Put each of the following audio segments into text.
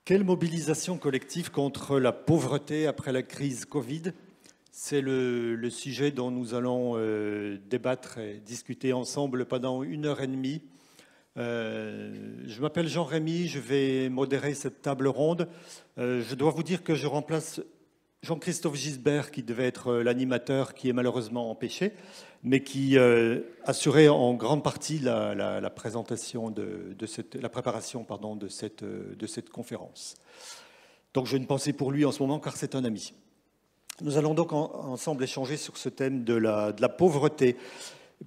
Quelle mobilisation collective contre la pauvreté après la crise Covid? C'est le sujet dont nous allons débattre et discuter ensemble pendant 1 heure et demie. Je m'appelle Jean-Rémy, je vais modérer cette table ronde. Je dois vous dire que je remplace Jean-Christophe Gisbert, qui devait être l'animateur, qui est malheureusement empêché, mais qui assurait en grande partie la présentation la préparation de cette conférence. Donc je ne pensais pour lui en ce moment, car c'est un ami. Nous allons donc ensemble échanger sur ce thème de la pauvreté.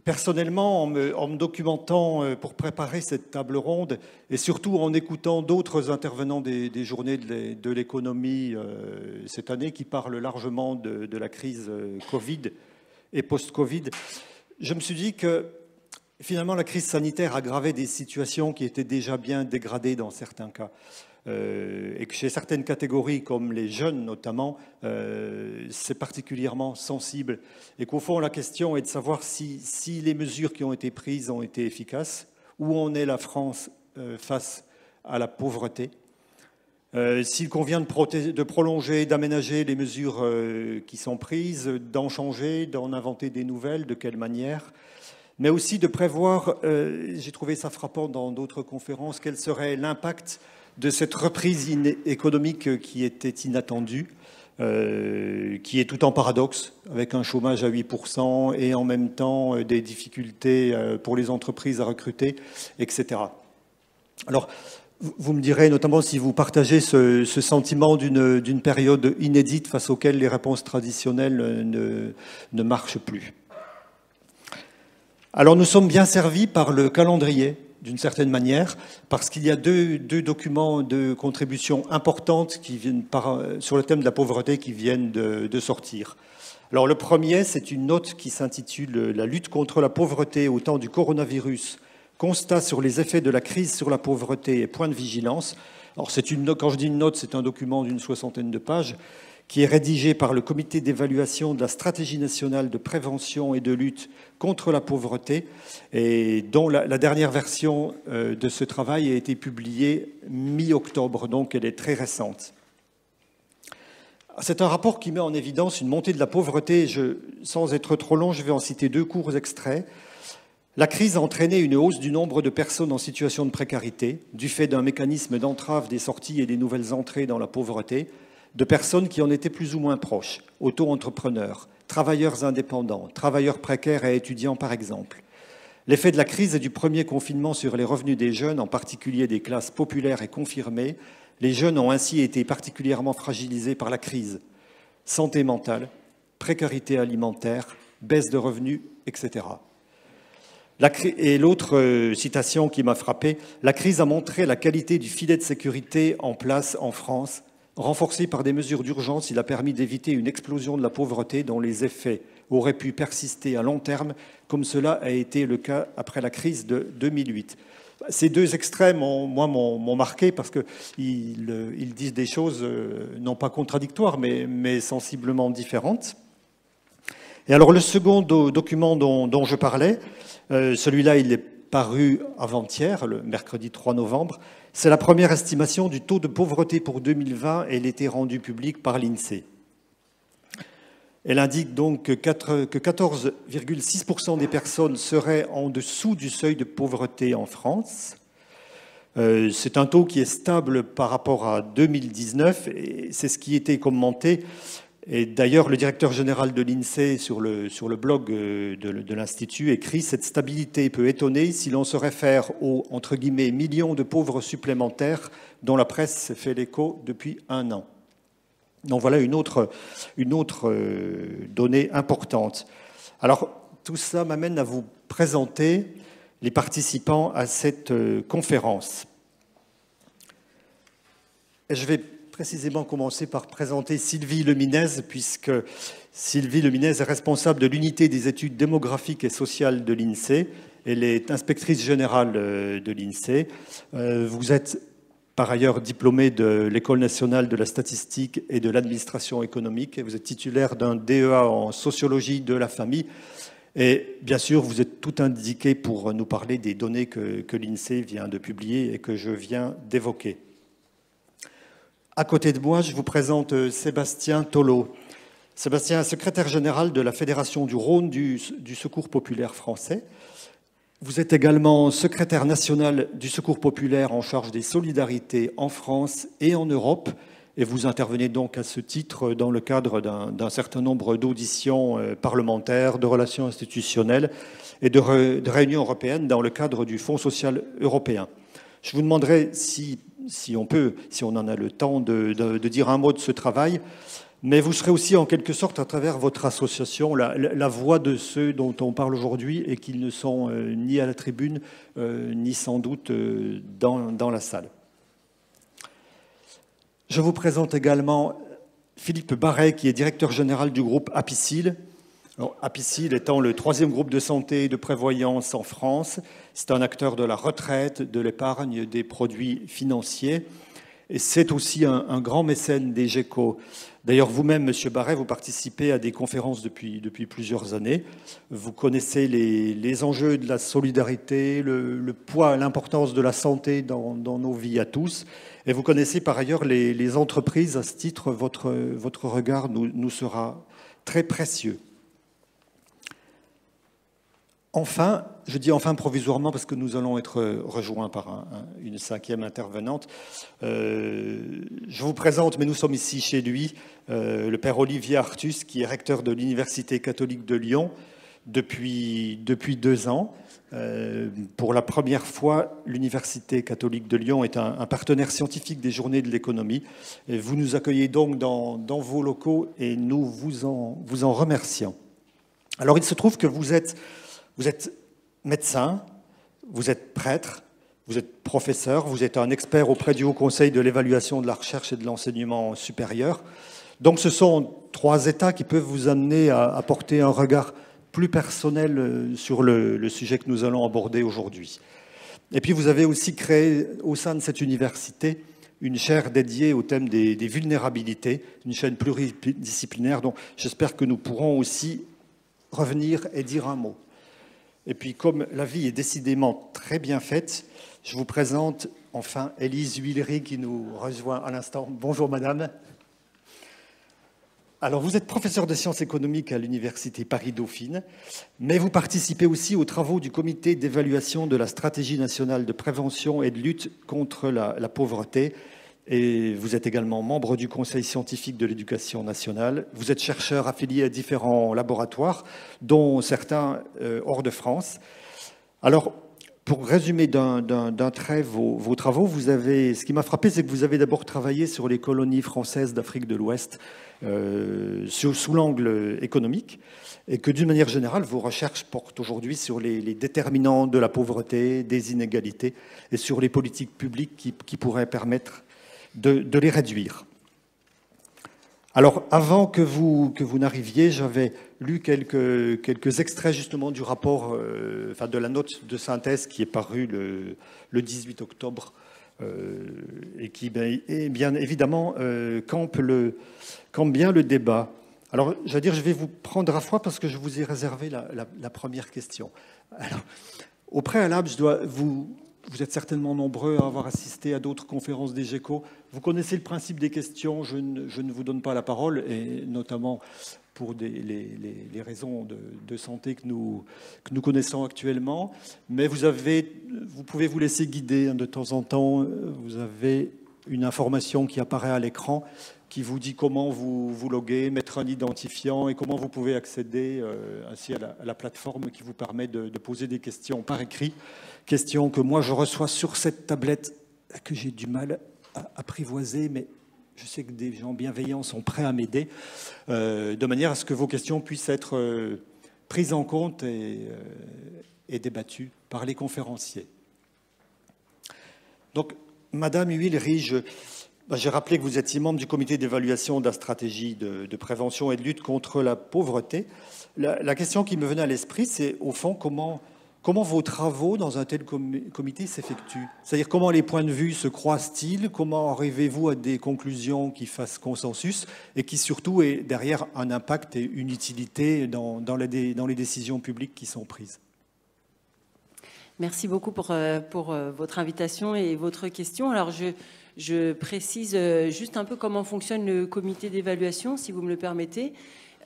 Personnellement, en me documentant pour préparer cette table ronde et surtout en écoutant d'autres intervenants des journées de l'économie cette année qui parlent largement de la crise Covid et post-Covid, je me suis dit que finalement la crise sanitaire aggravait des situations qui étaient déjà bien dégradées dans certains cas. Et que chez certaines catégories, comme les jeunes notamment, c'est particulièrement sensible. Et qu'au fond, la question est de savoir si les mesures qui ont été prises ont été efficaces, où en est la France face à la pauvreté, s'il convient de prolonger, d'aménager les mesures qui sont prises, d'en changer, d'en inventer des nouvelles, de quelle manière, mais aussi de prévoir, j'ai trouvé ça frappant dans d'autres conférences, quel serait l'impact de cette reprise économique qui était inattendue, qui est tout en paradoxe, avec un chômage à 8% et en même temps des difficultés pour les entreprises à recruter, etc. Alors, vous me direz notamment si vous partagez ce sentiment d'une période inédite face auquel les réponses traditionnelles ne marchent plus. Alors, nous sommes bien servis par le calendrier, d'une certaine manière, parce qu'il y a deux documents de contribution importantes qui viennent sur le thème de la pauvreté qui viennent de sortir. Alors le premier, c'est une note qui s'intitule « La lutte contre la pauvreté au temps du coronavirus, constat sur les effets de la crise sur la pauvreté et point de vigilance ». Alors c'est une note, quand je dis une note, c'est un document d'une 60aine de pages qui est rédigé par le comité d'évaluation de la stratégie nationale de prévention et de lutte contre la pauvreté, et dont la dernière version de ce travail a été publiée mi-octobre, donc elle est très récente. C'est un rapport qui met en évidence une montée de la pauvreté. Sans être trop long, je vais en citer 2 courts extraits. La crise a entraîné une hausse du nombre de personnes en situation de précarité, du fait d'un mécanisme d'entrave des sorties et des nouvelles entrées dans la pauvreté, de personnes qui en étaient plus ou moins proches, auto-entrepreneurs, travailleurs indépendants, travailleurs précaires et étudiants par exemple. L'effet de la crise et du premier confinement sur les revenus des jeunes, en particulier des classes populaires, est confirmé. Les jeunes ont ainsi été particulièrement fragilisés par la crise. Santé mentale, précarité alimentaire, baisse de revenus, etc. Et l'autre citation qui m'a frappé, la crise a montré la qualité du filet de sécurité en place en France. Renforcé par des mesures d'urgence, il a permis d'éviter une explosion de la pauvreté dont les effets auraient pu persister à long terme, comme cela a été le cas après la crise de 2008. Ces 2 extrêmes, m'ont marqué parce qu'ils disent des choses non pas contradictoires, mais sensiblement différentes. Et alors le second document dont je parlais, celui-là, il est paru avant-hier, le mercredi 3 novembre, c'est la première estimation du taux de pauvreté pour 2020 et elle a été rendue publique par l'INSEE. Elle indique donc que 14,6% des personnes seraient en dessous du seuil de pauvreté en France. C'est un taux qui est stable par rapport à 2019 et c'est ce qui était commenté. Et d'ailleurs, le directeur général de l'INSEE, sur le blog de l'Institut, écrit « Cette stabilité peut étonner si l'on se réfère aux, entre guillemets, millions de pauvres supplémentaires dont la presse fait l'écho depuis 1 an ». Donc voilà une autre donnée importante. Alors, tout ça m'amène à vous présenter les participants à cette conférence. Et je vais précisément commencer par présenter Sylvie Leminez, puisque Sylvie Leminez est responsable de l'unité des études démographiques et sociales de l'INSEE. Elle est inspectrice générale de l'INSEE. Vous êtes par ailleurs diplômée de l'École nationale de la statistique et de l'administration économique. Et vous êtes titulaire d'un DEA en sociologie de la famille. Et bien sûr, vous êtes tout indiqué pour nous parler des données que l'INSEE vient de publier et que je viens d'évoquer. À côté de moi, je vous présente Sébastien Tholot. Sébastien est secrétaire général de la Fédération du Rhône du Secours populaire français. Vous êtes également secrétaire national du Secours populaire en charge des solidarités en France et en Europe. Et vous intervenez donc à ce titre dans le cadre d'un certain nombre d'auditions parlementaires, de relations institutionnelles et de réunions européennes dans le cadre du Fonds social européen. Je vous demanderai si on en a le temps, de dire un mot de ce travail. Mais vous serez aussi en quelque sorte, à travers votre association, la voix de ceux dont on parle aujourd'hui et qui ne sont ni à la tribune, ni sans doute dans la salle. Je vous présente également Philippe Barret, qui est directeur général du groupe Apicil. Apicil étant le 3e groupe de santé et de prévoyance en France, c'est un acteur de la retraite, de l'épargne, des produits financiers. Et c'est aussi un grand mécène des GECO. D'ailleurs, vous-même, Monsieur Barret, vous participez à des conférences depuis plusieurs années. Vous connaissez les enjeux de la solidarité, le poids, l'importance de la santé dans nos vies à tous. Et vous connaissez par ailleurs les entreprises. À ce titre, votre regard nous sera très précieux. Enfin, je dis enfin provisoirement parce que nous allons être rejoints par une 5e intervenante. Je vous présente, mais nous sommes ici chez lui, le père Olivier Artus, qui est recteur de l'Université catholique de Lyon depuis 2 ans. Pour la première fois, l'Université catholique de Lyon est un partenaire scientifique des Journées de l'économie. Et vous nous accueillez donc dans vos locaux et nous vous en remercions. Alors, il se trouve que vous êtes médecin, vous êtes prêtre, vous êtes professeur, vous êtes un expert auprès du Haut Conseil de l'évaluation de la recherche et de l'enseignement supérieur. Donc ce sont 3 états qui peuvent vous amener à porter un regard plus personnel sur le sujet que nous allons aborder aujourd'hui. Et puis vous avez aussi créé au sein de cette université une chaire dédiée au thème des vulnérabilités, une chaîne pluridisciplinaire dont j'espère que nous pourrons aussi revenir et dire un mot. Et puis, comme la vie est décidément très bien faite, je vous présente enfin Élise Huillery qui nous rejoint à l'instant. Bonjour madame. Alors, vous êtes professeur de sciences économiques à l'Université Paris-Dauphine, mais vous participez aussi aux travaux du comité d'évaluation de la stratégie nationale de prévention et de lutte contre la pauvreté. Et vous êtes également membre du Conseil scientifique de l'éducation nationale. Vous êtes chercheur affilié à différents laboratoires, dont certains hors de France. Alors, pour résumer d'un trait vos travaux, ce qui m'a frappé, c'est que vous avez d'abord travaillé sur les colonies françaises d'Afrique de l'Ouest sous l'angle économique, et que d'une manière générale, vos recherches portent aujourd'hui sur les déterminants de la pauvreté, des inégalités, et sur les politiques publiques qui pourraient permettre de les réduire. Alors, avant que vous n'arriviez, j'avais lu quelques extraits justement du rapport, de la note de synthèse qui est parue le 18 octobre et qui, bien évidemment, campe bien le débat. Alors, je vais vous prendre à froid parce que je vous ai réservé la première question. Alors, au préalable, vous êtes certainement nombreux à avoir assisté à d'autres conférences des GECO. Vous connaissez le principe des questions. Je ne vous donne pas la parole, et notamment pour les raisons de santé que nous connaissons actuellement. Mais vous pouvez vous laisser guider de temps en temps. Vous avez une information qui apparaît à l'écran qui vous dit comment vous loguer, mettre un identifiant et comment vous pouvez accéder ainsi à la plateforme qui vous permet de poser des questions par écrit. Questions que moi je reçois sur cette tablette que j'ai du mal à apprivoiser, mais je sais que des gens bienveillants sont prêts à m'aider, de manière à ce que vos questions puissent être prises en compte et débattues par les conférenciers. Donc, Madame Huillery, j'ai rappelé que vous étiez membre du comité d'évaluation de la stratégie de prévention et de lutte contre la pauvreté. La question qui me venait à l'esprit, c'est au fond comment vos travaux dans un tel comité s'effectuent. C'est-à-dire comment les points de vue se croisent-ils, comment arrivez-vous à des conclusions qui fassent consensus et qui surtout aient derrière un impact et une utilité dans les décisions publiques qui sont prises. Merci beaucoup pour votre invitation et votre question. Alors, Je précise juste un peu comment fonctionne le comité d'évaluation, si vous me le permettez.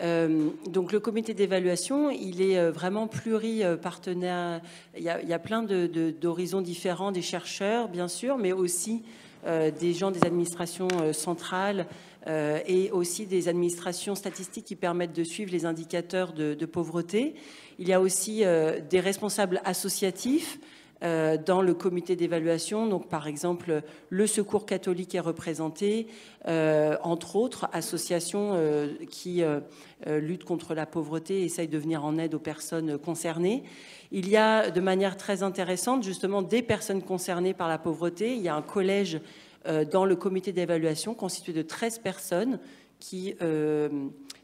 Donc le comité d'évaluation, il est vraiment pluripartenaire. Il y a plein d'horizons différents, des chercheurs bien sûr, mais aussi des gens des administrations centrales et aussi des administrations statistiques qui permettent de suivre les indicateurs de pauvreté. Il y a aussi des responsables associatifs dans le comité d'évaluation. Donc, par exemple, le Secours catholique est représenté, entre autres associations qui luttent contre la pauvreté et essayent de venir en aide aux personnes concernées. Il y a, de manière très intéressante, justement, des personnes concernées par la pauvreté. Il y a un collège dans le comité d'évaluation constitué de 13 personnes qui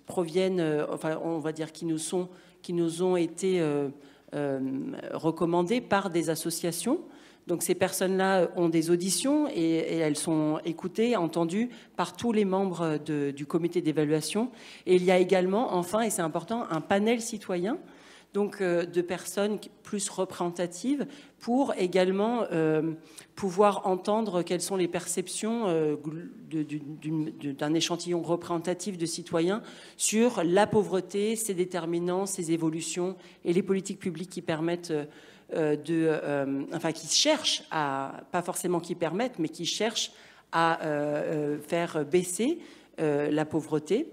proviennent, enfin, on va dire, qui nous ont été recommandées par des associations. Donc ces personnes-là ont des auditions et elles sont écoutées, entendues par tous les membres du comité d'évaluation. Et il y a également, enfin, et c'est important, un panel citoyen, donc de personnes plus représentatives pour également pouvoir entendre quelles sont les perceptions d'un échantillon représentatif de citoyens sur la pauvreté, ses déterminants, ses évolutions et les politiques publiques qui permettent enfin qui cherchent à, pas forcément qui permettent, mais qui cherchent à faire baisser la pauvreté.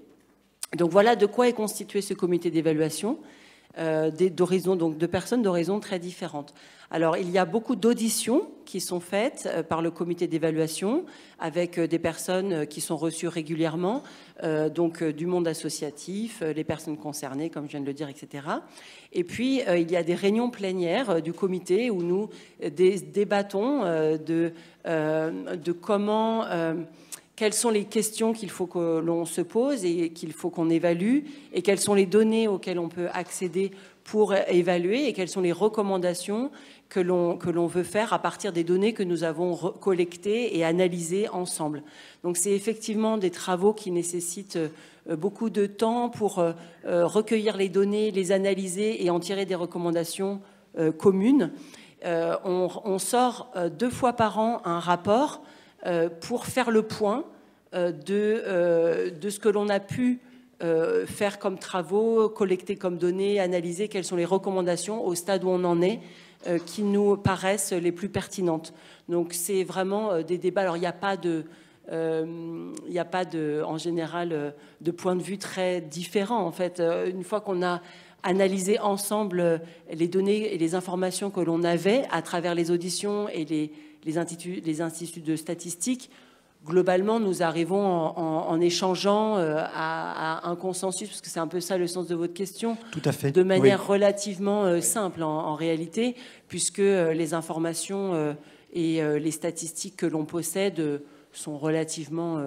Donc voilà de quoi est constitué ce comité d'évaluation. D'horizons, donc de personnes d'horizons très différentes. Alors, il y a beaucoup d'auditions qui sont faites par le comité d'évaluation avec des personnes qui sont reçues régulièrement, donc du monde associatif, les personnes concernées, comme je viens de le dire, etc. Et puis, il y a des réunions plénières du comité où nous débattons de comment... quelles sont les questions qu'il faut que l'on se pose et qu'il faut qu'on évalue, et quelles sont les données auxquelles on peut accéder pour évaluer, et quelles sont les recommandations que l'on veut faire à partir des données que nous avons collectées et analysées ensemble. Donc c'est effectivement des travaux qui nécessitent beaucoup de temps pour recueillir les données, les analyser et en tirer des recommandations communes. On sort 2 fois par an un rapport pour faire le point de ce que l'on a pu faire comme travaux, collecter comme données, analyser quelles sont les recommandations au stade où on en est, qui nous paraissent les plus pertinentes. Donc c'est vraiment des débats. Alors il n'y a pas en général de points de vue très différents. En fait, une fois qu'on a analysé ensemble les données et les informations que l'on avait à travers les auditions et les instituts de statistiques, globalement, nous arrivons en échangeant à un consensus, parce que c'est un peu ça le sens de votre question. Tout à fait. De manière relativement simple en réalité, puisque les informations et les statistiques que l'on possède sont relativement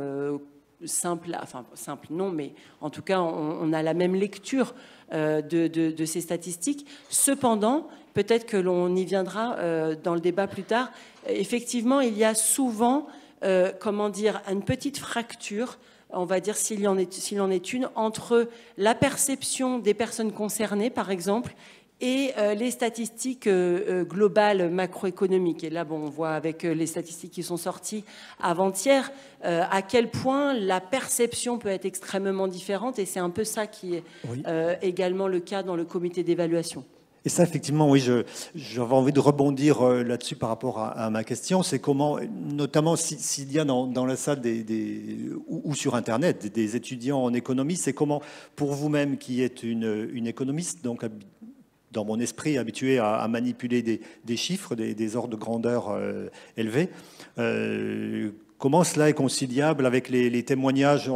simples, enfin simples non, mais en tout cas on a la même lecture de ces statistiques. Cependant, peut-être que l'on y viendra dans le débat plus tard, effectivement il y a souvent comment dire, une petite fracture, on va dire s'il en est une, entre la perception des personnes concernées, par exemple, et les statistiques globales macroéconomiques. Et là, bon, on voit avec les statistiques qui sont sorties avant-hier à quel point la perception peut être extrêmement différente, et c'est un peu ça qui est également le cas dans le comité d'évaluation. Et ça, effectivement, oui, j'avais envie de rebondir là-dessus par rapport à ma question. C'est comment, notamment s'il y a dans la salle ou sur Internet des étudiants en économie, c'est comment, pour vous-même qui êtes une économiste, donc dans mon esprit habitué à manipuler des chiffres, des ordres de grandeur élevés, comment cela est conciliable avec les témoignages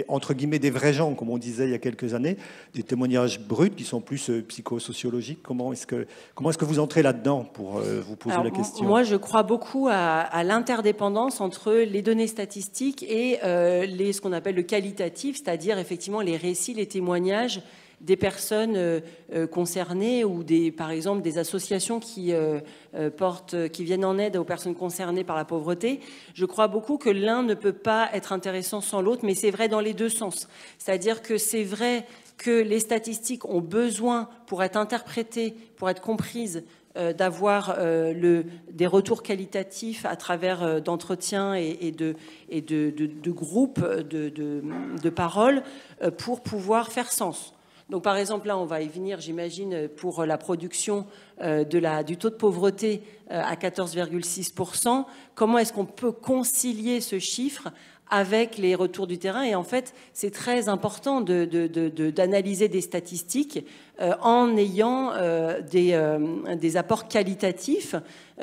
entre guillemets des vrais gens, comme on disait il y a quelques années, des témoignages bruts qui sont plus psychosociologiques. Comment est-ce que vous entrez là-dedans pour vous poser la question? Moi, je crois beaucoup à l'interdépendance entre les données statistiques et ce qu'on appelle le qualitatif, c'est-à-dire effectivement les récits, les témoignages des personnes concernées ou par exemple des associations qui viennent en aide aux personnes concernées par la pauvreté. Je crois beaucoup que l'un ne peut pas être intéressant sans l'autre, mais c'est vrai dans les deux sens. C'est-à-dire que c'est vrai que les statistiques ont besoin, pour être interprétées, pour être comprises, d'avoir des retours qualitatifs à travers d'entretiens et de groupes de paroles pour pouvoir faire sens. Donc par exemple, là on va y venir, j'imagine, pour la production du taux de pauvreté à 14,6%. Comment est-ce qu'on peut concilier ce chiffre avec les retours du terrain? Et en fait, c'est très important d'analyser des statistiques en ayant des apports qualitatifs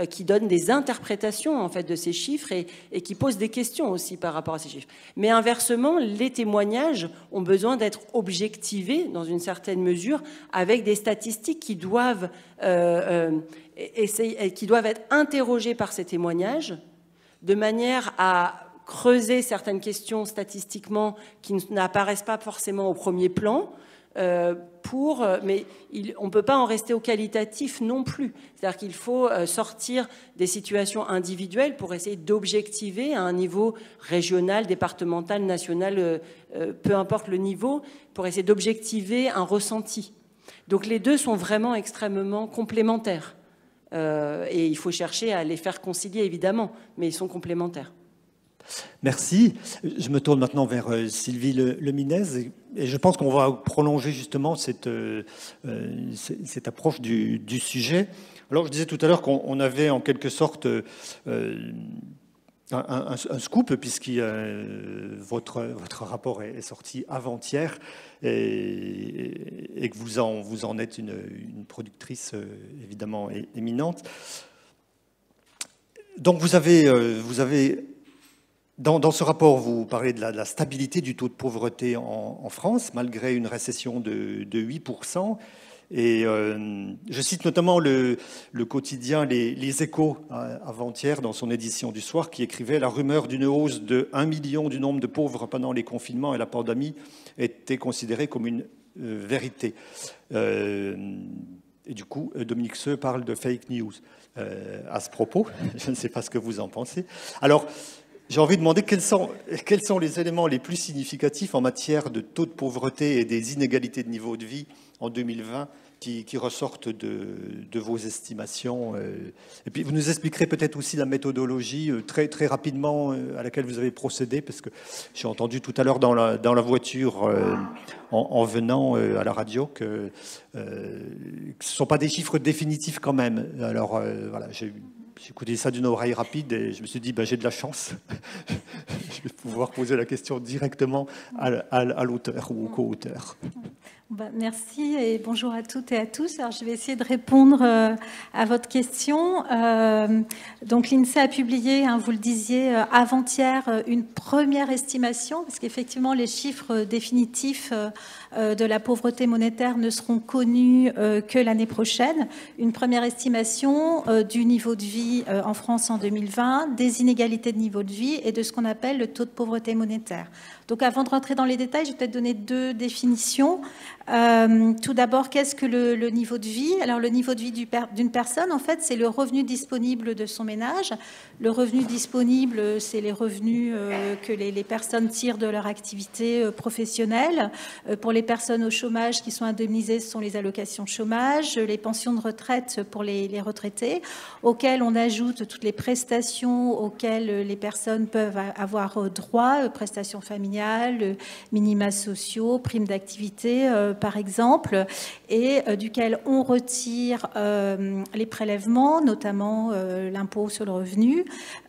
qui donnent des interprétations en fait de ces chiffres et qui posent des questions aussi par rapport à ces chiffres. Mais inversement, les témoignages ont besoin d'être objectivés dans une certaine mesure avec des statistiques qui doivent être interrogées par ces témoignages de manière à creuser certaines questions statistiquement qui n'apparaissent pas forcément au premier plan, mais on ne peut pas en rester au qualitatif non plus. C'est-à-dire qu'il faut sortir des situations individuelles pour essayer d'objectiver à un niveau régional, départemental, national, peu importe le niveau, pour essayer d'objectiver un ressenti. Donc les deux sont vraiment extrêmement complémentaires. Et il faut chercher à les faire concilier, évidemment, mais ils sont complémentaires. Merci. Je me tourne maintenant vers Sylvie Leminez et je pense qu'on va prolonger justement cette approche du sujet. Alors, je disais tout à l'heure qu'on avait en quelque sorte un scoop, puisque votre rapport est sorti avant-hier et que vous en êtes une productrice évidemment éminente. Donc, vous avez dans ce rapport, vous parlez de la stabilité du taux de pauvreté en France, malgré une récession de 8%. Et je cite notamment le quotidien Les Échos, avant-hier, dans son édition du soir, qui écrivait « La rumeur d'une hausse de 1 million du nombre de pauvres pendant les confinements et la pandémie était considérée comme une vérité. » Et du coup, Dominique Seux parle de fake news à ce propos. Je ne sais pas ce que vous en pensez. Alors, j'ai envie de demander quels sont les éléments les plus significatifs en matière de taux de pauvreté et des inégalités de niveau de vie en 2020 qui ressortent de vos estimations. Et puis vous nous expliquerez peut-être aussi la méthodologie très, très rapidement à laquelle vous avez procédé, parce que j'ai entendu tout à l'heure dans la voiture en venant à la radio que ce ne sont pas des chiffres définitifs quand même. Alors voilà, j'ai écouté ça d'une oreille rapide et je me suis dit, j'ai de la chance. Je vais pouvoir poser la question directement à l'auteur ou au co-auteur. Merci et bonjour à toutes et à tous. Alors, je vais essayer de répondre à votre question. Donc l'INSEE a publié, vous le disiez, avant-hier, une première estimation, parce qu'effectivement les chiffres définitifs de la pauvreté monétaire ne seront connus que l'année prochaine. Une première estimation du niveau de vie en France en 2020, des inégalités de niveau de vie et de ce qu'on appelle le taux de pauvreté monétaire. Donc avant de rentrer dans les détails, je vais peut-être donner deux définitions. Tout d'abord, qu'est-ce que le niveau de vie? Alors le niveau de vie d'une personne, en fait, c'est le revenu disponible de son ménage. Le revenu disponible, c'est les revenus que les personnes tirent de leur activité professionnelle. Pour les personnes au chômage qui sont indemnisées, ce sont les allocations de chômage, les pensions de retraite pour les retraités, auxquelles on ajoute toutes les prestations auxquelles les personnes peuvent avoir droit, prestations familiales, minima sociaux, primes d'activité, par exemple, et duquel on retire les prélèvements, notamment l'impôt sur le revenu.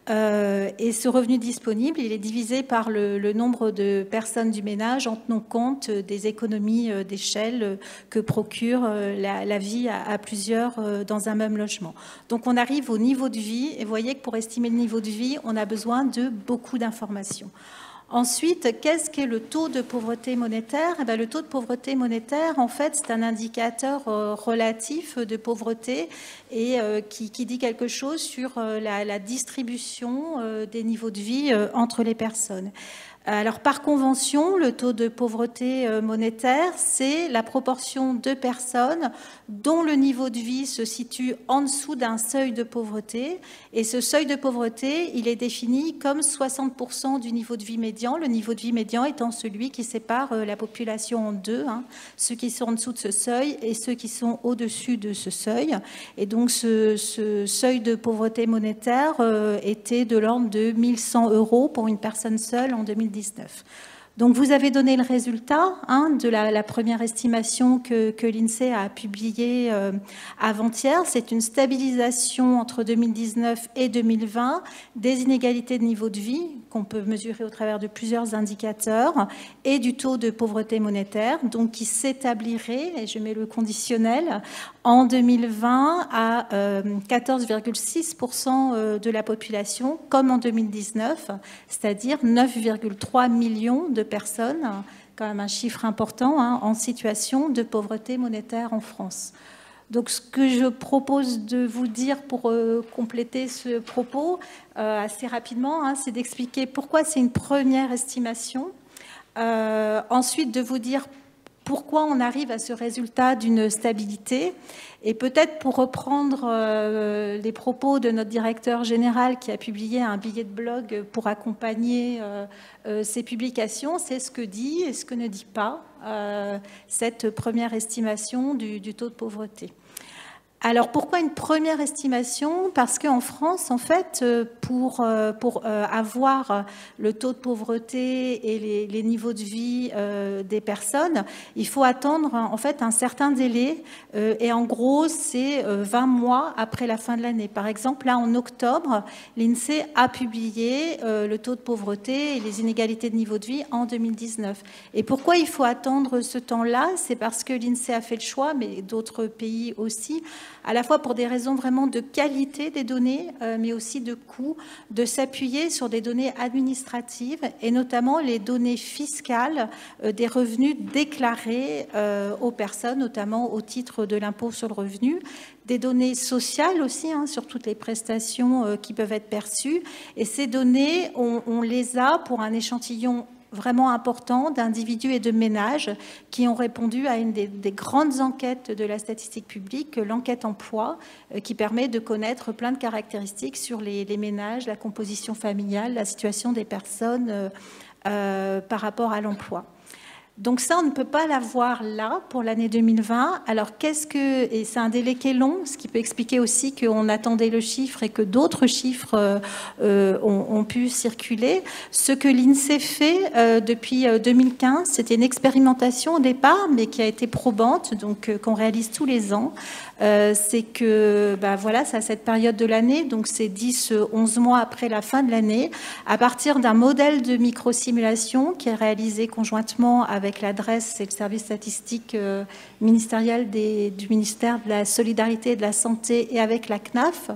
Et ce revenu disponible, il est divisé par le nombre de personnes du ménage en tenant compte des économies d'échelle que procure la vie à plusieurs dans un même logement. Donc on arrive au niveau de vie, et vous voyez que pour estimer le niveau de vie, on a besoin de beaucoup d'informations. Ensuite, qu'est-ce qu'est le taux de pauvreté monétaire? Le taux de pauvreté monétaire, en fait, c'est un indicateur relatif de pauvreté et qui dit quelque chose sur la distribution des niveaux de vie entre les personnes. Alors, par convention, le taux de pauvreté monétaire, c'est la proportion de personnes dont le niveau de vie se situe en dessous d'un seuil de pauvreté. Et ce seuil de pauvreté, il est défini comme 60% du niveau de vie médian. Le niveau de vie médian étant celui qui sépare la population en deux, hein, ceux qui sont en dessous de ce seuil et ceux qui sont au-dessus de ce seuil. Et donc, ce seuil de pauvreté monétaire était de l'ordre de 1 100 € pour une personne seule en 2019. Donc vous avez donné le résultat de la première estimation que l'INSEE a publiée avant-hier. C'est une stabilisation entre 2019 et 2020 des inégalités de niveau de vie qu'on peut mesurer au travers de plusieurs indicateurs et du taux de pauvreté monétaire, donc qui s'établirait, et je mets le conditionnel, en 2020 à 14,6% de la population, comme en 2019, c'est-à-dire 9,3 millions de personnes, quand même un chiffre important, en situation de pauvreté monétaire en France. Donc ce que je propose de vous dire pour compléter ce propos assez rapidement, c'est d'expliquer pourquoi c'est une première estimation, ensuite de vous dire pourquoi on arrive à ce résultat d'une stabilité. Et peut-être pour reprendre les propos de notre directeur général qui a publié un billet de blog pour accompagner ces publications, c'est ce que dit et ce que ne dit pas cette première estimation du taux de pauvreté. Alors, pourquoi une première estimation? Parce qu'en France, en fait, pour avoir le taux de pauvreté et les niveaux de vie des personnes, il faut attendre en fait un certain délai. Et en gros, c'est 20 mois après la fin de l'année. Par exemple, là, en octobre, l'INSEE a publié le taux de pauvreté et les inégalités de niveau de vie en 2019. Et pourquoi il faut attendre ce temps-là? C'est parce que l'INSEE a fait le choix, mais d'autres pays aussi, à la fois pour des raisons vraiment de qualité des données, mais aussi de coût, de s'appuyer sur des données administratives et notamment les données fiscales des revenus déclarés aux personnes, notamment au titre de l'impôt sur le revenu, des données sociales aussi, sur toutes les prestations qui peuvent être perçues. Et ces données, on les a pour un échantillon vraiment important d'individus et de ménages qui ont répondu à une des grandes enquêtes de la statistique publique, l'enquête emploi, qui permet de connaître plein de caractéristiques sur les ménages, la composition familiale, la situation des personnes par rapport à l'emploi. Donc ça, on ne peut pas l'avoir là pour l'année 2020. Alors et c'est un délai qui est long, ce qui peut expliquer aussi qu'on attendait le chiffre et que d'autres chiffres ont pu circuler. Ce que l'INSEE fait depuis 2015, c'était une expérimentation au départ, mais qui a été probante, donc qu'on réalise tous les ans. C'est que, voilà, c'est à cette période de l'année, donc c'est 10-11 mois après la fin de l'année, à partir d'un modèle de microsimulation qui est réalisé conjointement avec l'adresse et le service statistique ministériel du ministère de la Solidarité et de la Santé et avec la CNAF.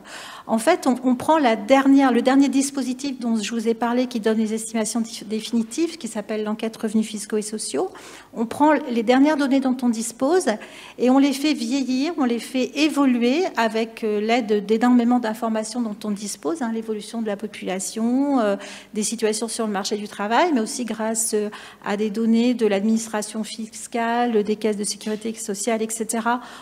En fait, on prend le dernier dispositif dont je vous ai parlé qui donne les estimations définitives, qui s'appelle l'enquête revenus fiscaux et sociaux. On prend les dernières données dont on dispose et on les fait vieillir, on les fait évoluer avec l'aide d'énormément d'informations dont on dispose, l'évolution de la population, des situations sur le marché du travail, mais aussi grâce à des données de l'administration fiscale, des caisses de sécurité sociale, etc.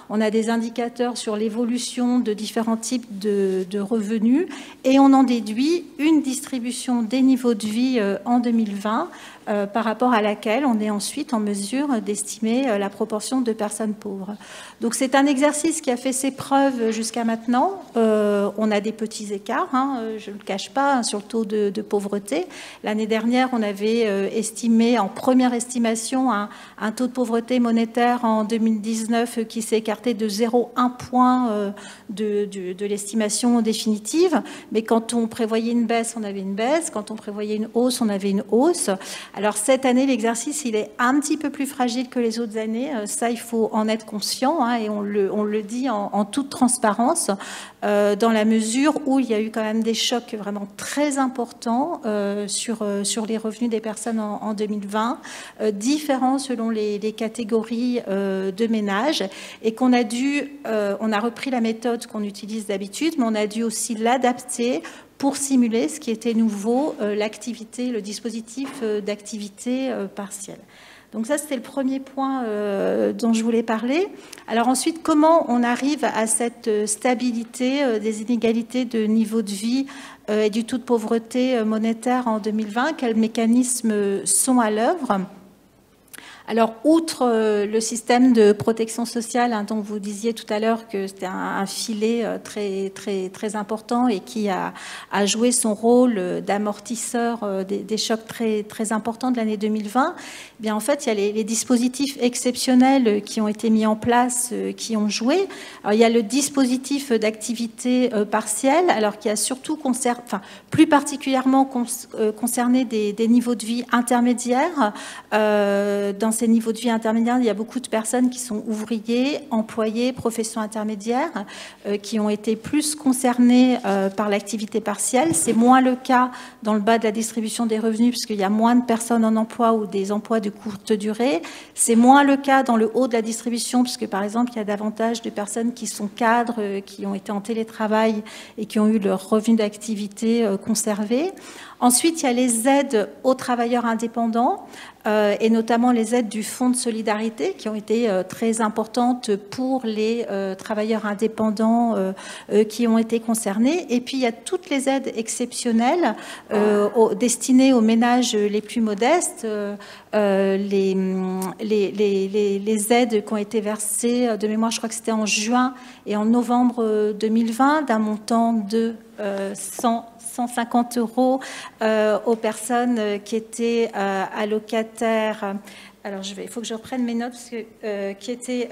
On a des indicateurs sur l'évolution de différents types de revenus et on en déduit une distribution des niveaux de vie en 2020 par rapport à laquelle on est ensuite en mesure d'estimer la proportion de personnes pauvres. Donc c'est un exercice qui a fait ses preuves jusqu'à maintenant. On a des petits écarts, je ne le cache pas, sur le taux de pauvreté. L'année dernière, on avait estimé en première estimation un taux de pauvreté monétaire en 2019 qui s'est écarté de 0,1 point de l'estimation définitive. Mais quand on prévoyait une baisse, on avait une baisse. Quand on prévoyait une hausse, on avait une hausse. Alors cette année, l'exercice, il est un petit peu plus fragile que les autres années. Ça, il faut en être conscient et on le dit en toute transparence, dans la mesure où il y a eu quand même des chocs vraiment très importants sur les revenus des personnes en 2020, différents selon les catégories de ménages, et qu'on on a repris la méthode qu'on utilise d'habitude, mais on a dû aussi l'adapter pour simuler ce qui était nouveau, l'activité, le dispositif d'activité partielle. Donc ça, c'était le premier point dont je voulais parler. Alors ensuite, comment on arrive à cette stabilité des inégalités de niveau de vie et du taux de pauvreté monétaire en 2020? Quels mécanismes sont à l'œuvre? Alors, outre le système de protection sociale, dont vous disiez tout à l'heure que c'était un filet très important et qui a joué son rôle d'amortisseur des chocs très importants de l'année 2020, eh bien, en fait, il y a les dispositifs exceptionnels qui ont été mis en place, qui ont joué. Alors, il y a le dispositif d'activité partielle, alors qui a surtout plus particulièrement concerné des niveaux de vie intermédiaires. Dans ces niveaux de vie intermédiaires, il y a beaucoup de personnes qui sont ouvriers, employés, professions intermédiaires, qui ont été plus concernées par l'activité partielle. C'est moins le cas dans le bas de la distribution des revenus, puisqu'il y a moins de personnes en emploi ou des emplois de courte durée. C'est moins le cas dans le haut de la distribution, puisque par exemple, il y a davantage de personnes qui sont cadres, qui ont été en télétravail et qui ont eu leur revenu d'activité conservé. Ensuite, il y a les aides aux travailleurs indépendants et notamment les aides du Fonds de solidarité qui ont été très importantes pour les travailleurs indépendants qui ont été concernés. Et puis, il y a toutes les aides exceptionnelles destinées aux ménages les plus modestes, les aides qui ont été versées, de mémoire, je crois que c'était en juin et en novembre 2020, d'un montant de 150 € aux personnes qui étaient allocataires. Alors, il faut que je reprenne mes notes, parce que, qui étaient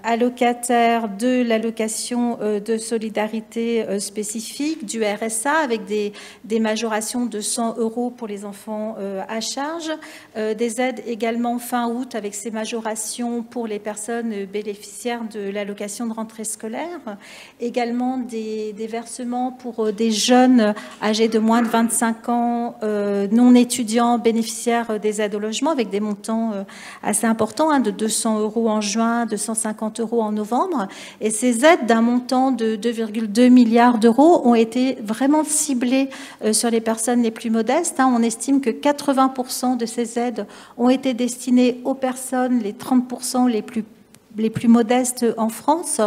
allocataires de l'allocation de solidarité spécifique, du RSA, avec des majorations de 100 € pour les enfants à charge, des aides également fin août avec ces majorations pour les personnes bénéficiaires de l'allocation de rentrée scolaire, également des versements pour des jeunes âgés de moins de 25 ans, non étudiants, bénéficiaires des aides au logement, avec des montants assez importants, de 200 € en juin, de 150 € en novembre. Et ces aides d'un montant de 2,2 milliards d'euros ont été vraiment ciblées sur les personnes les plus modestes. On estime que 80% de ces aides ont été destinées aux personnes, les 30% les plus modestes en France,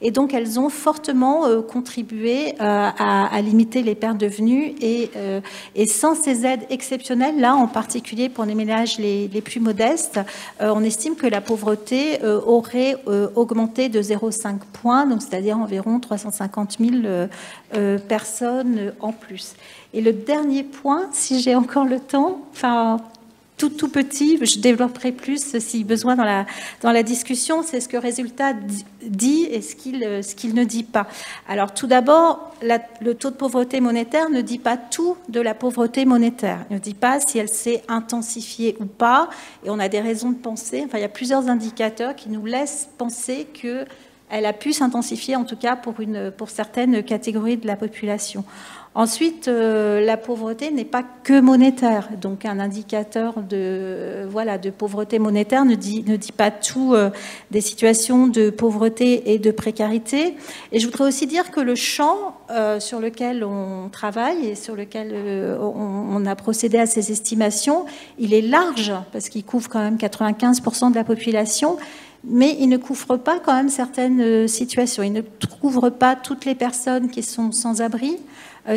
et donc elles ont fortement contribué à limiter les pertes de revenus, et sans ces aides exceptionnelles, là en particulier pour les ménages les plus modestes, on estime que la pauvreté aurait augmenté de 0,5 points, donc c'est-à-dire environ 350 000 personnes en plus. Et le dernier point, si j'ai encore le temps, tout petit, je développerai plus si besoin dans la discussion, c'est ce que Résultat dit et ce qu'il ne dit pas. Alors tout d'abord, le taux de pauvreté monétaire ne dit pas tout de la pauvreté monétaire. Il ne dit pas si elle s'est intensifiée ou pas, et on a des raisons de penser, il y a plusieurs indicateurs qui nous laissent penser qu'elle a pu s'intensifier, en tout cas pour certaines catégories de la population. Ensuite, la pauvreté n'est pas que monétaire. Donc, un indicateur de pauvreté monétaire ne dit pas tout des situations de pauvreté et de précarité. Et je voudrais aussi dire que le champ sur lequel on travaille et sur lequel on a procédé à ces estimations, il est large parce qu'il couvre quand même 95% de la population. Mais il ne couvre pas quand même certaines situations. Il ne couvre pas toutes les personnes qui sont sans abri,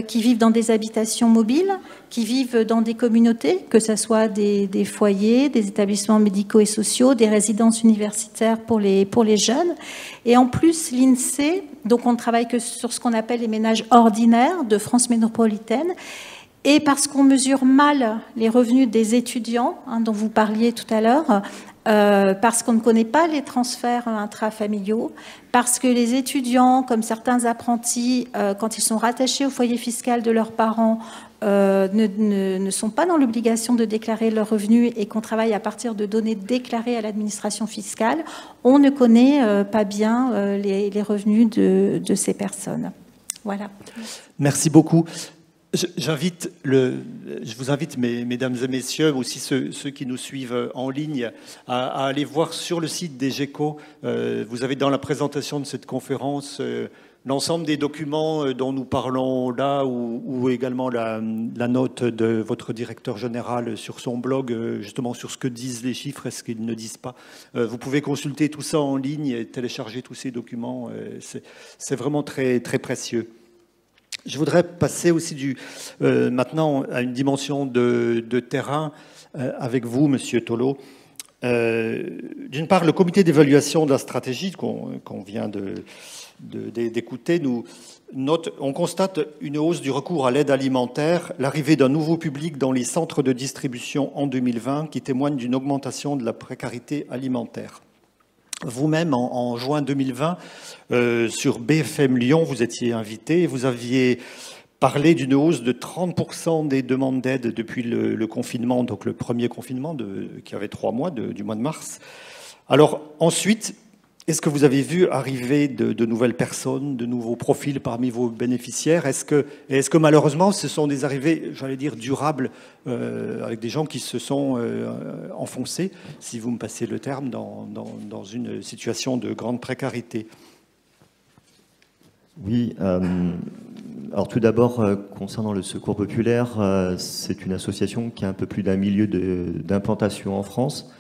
qui vivent dans des habitations mobiles, qui vivent dans des communautés, que ce soit des foyers, des établissements médicaux et sociaux, des résidences universitaires pour les jeunes. Et en plus, l'INSEE, donc on ne travaille que sur ce qu'on appelle les ménages ordinaires de France métropolitaine, et parce qu'on mesure mal les revenus des étudiants, dont vous parliez tout à l'heure, parce qu'on ne connaît pas les transferts intrafamiliaux, parce que les étudiants, comme certains apprentis, quand ils sont rattachés au foyer fiscal de leurs parents, ne sont pas dans l'obligation de déclarer leurs revenus et qu'on travaille à partir de données déclarées à l'administration fiscale, on ne connaît pas bien les revenus de ces personnes. Voilà. Merci beaucoup. Je vous invite, mesdames et messieurs, aussi ceux qui nous suivent en ligne, à aller voir sur le site des GECO. Vous avez dans la présentation de cette conférence l'ensemble des documents dont nous parlons là, ou également la note de votre directeur général sur son blog, justement sur ce que disent les chiffres et ce qu'ils ne disent pas. Vous pouvez consulter tout ça en ligne et télécharger tous ces documents. C'est vraiment très, très précieux. Je voudrais passer aussi maintenant à une dimension de terrain avec vous, Monsieur Tolo. D'une part, le comité d'évaluation de la stratégie qu'on vient d'écouter on constate une hausse du recours à l'aide alimentaire, l'arrivée d'un nouveau public dans les centres de distribution en 2020 qui témoigne d'une augmentation de la précarité alimentaire. Vous-même, en juin 2020, sur BFM Lyon, vous étiez invité et vous aviez parlé d'une hausse de 30% des demandes d'aide depuis le confinement, donc le premier confinement qui avait 3 mois, du mois de mars. Alors ensuite, est-ce que vous avez vu arriver de nouvelles personnes, de nouveaux profils parmi vos bénéficiaires? Est-ce que malheureusement, ce sont des arrivées, j'allais dire, durables, avec des gens qui se sont enfoncés, si vous me passez le terme, dans une situation de grande précarité? Oui. Alors tout d'abord, concernant le Secours populaire, c'est une association qui a un peu plus d'1 million d'implantations en France.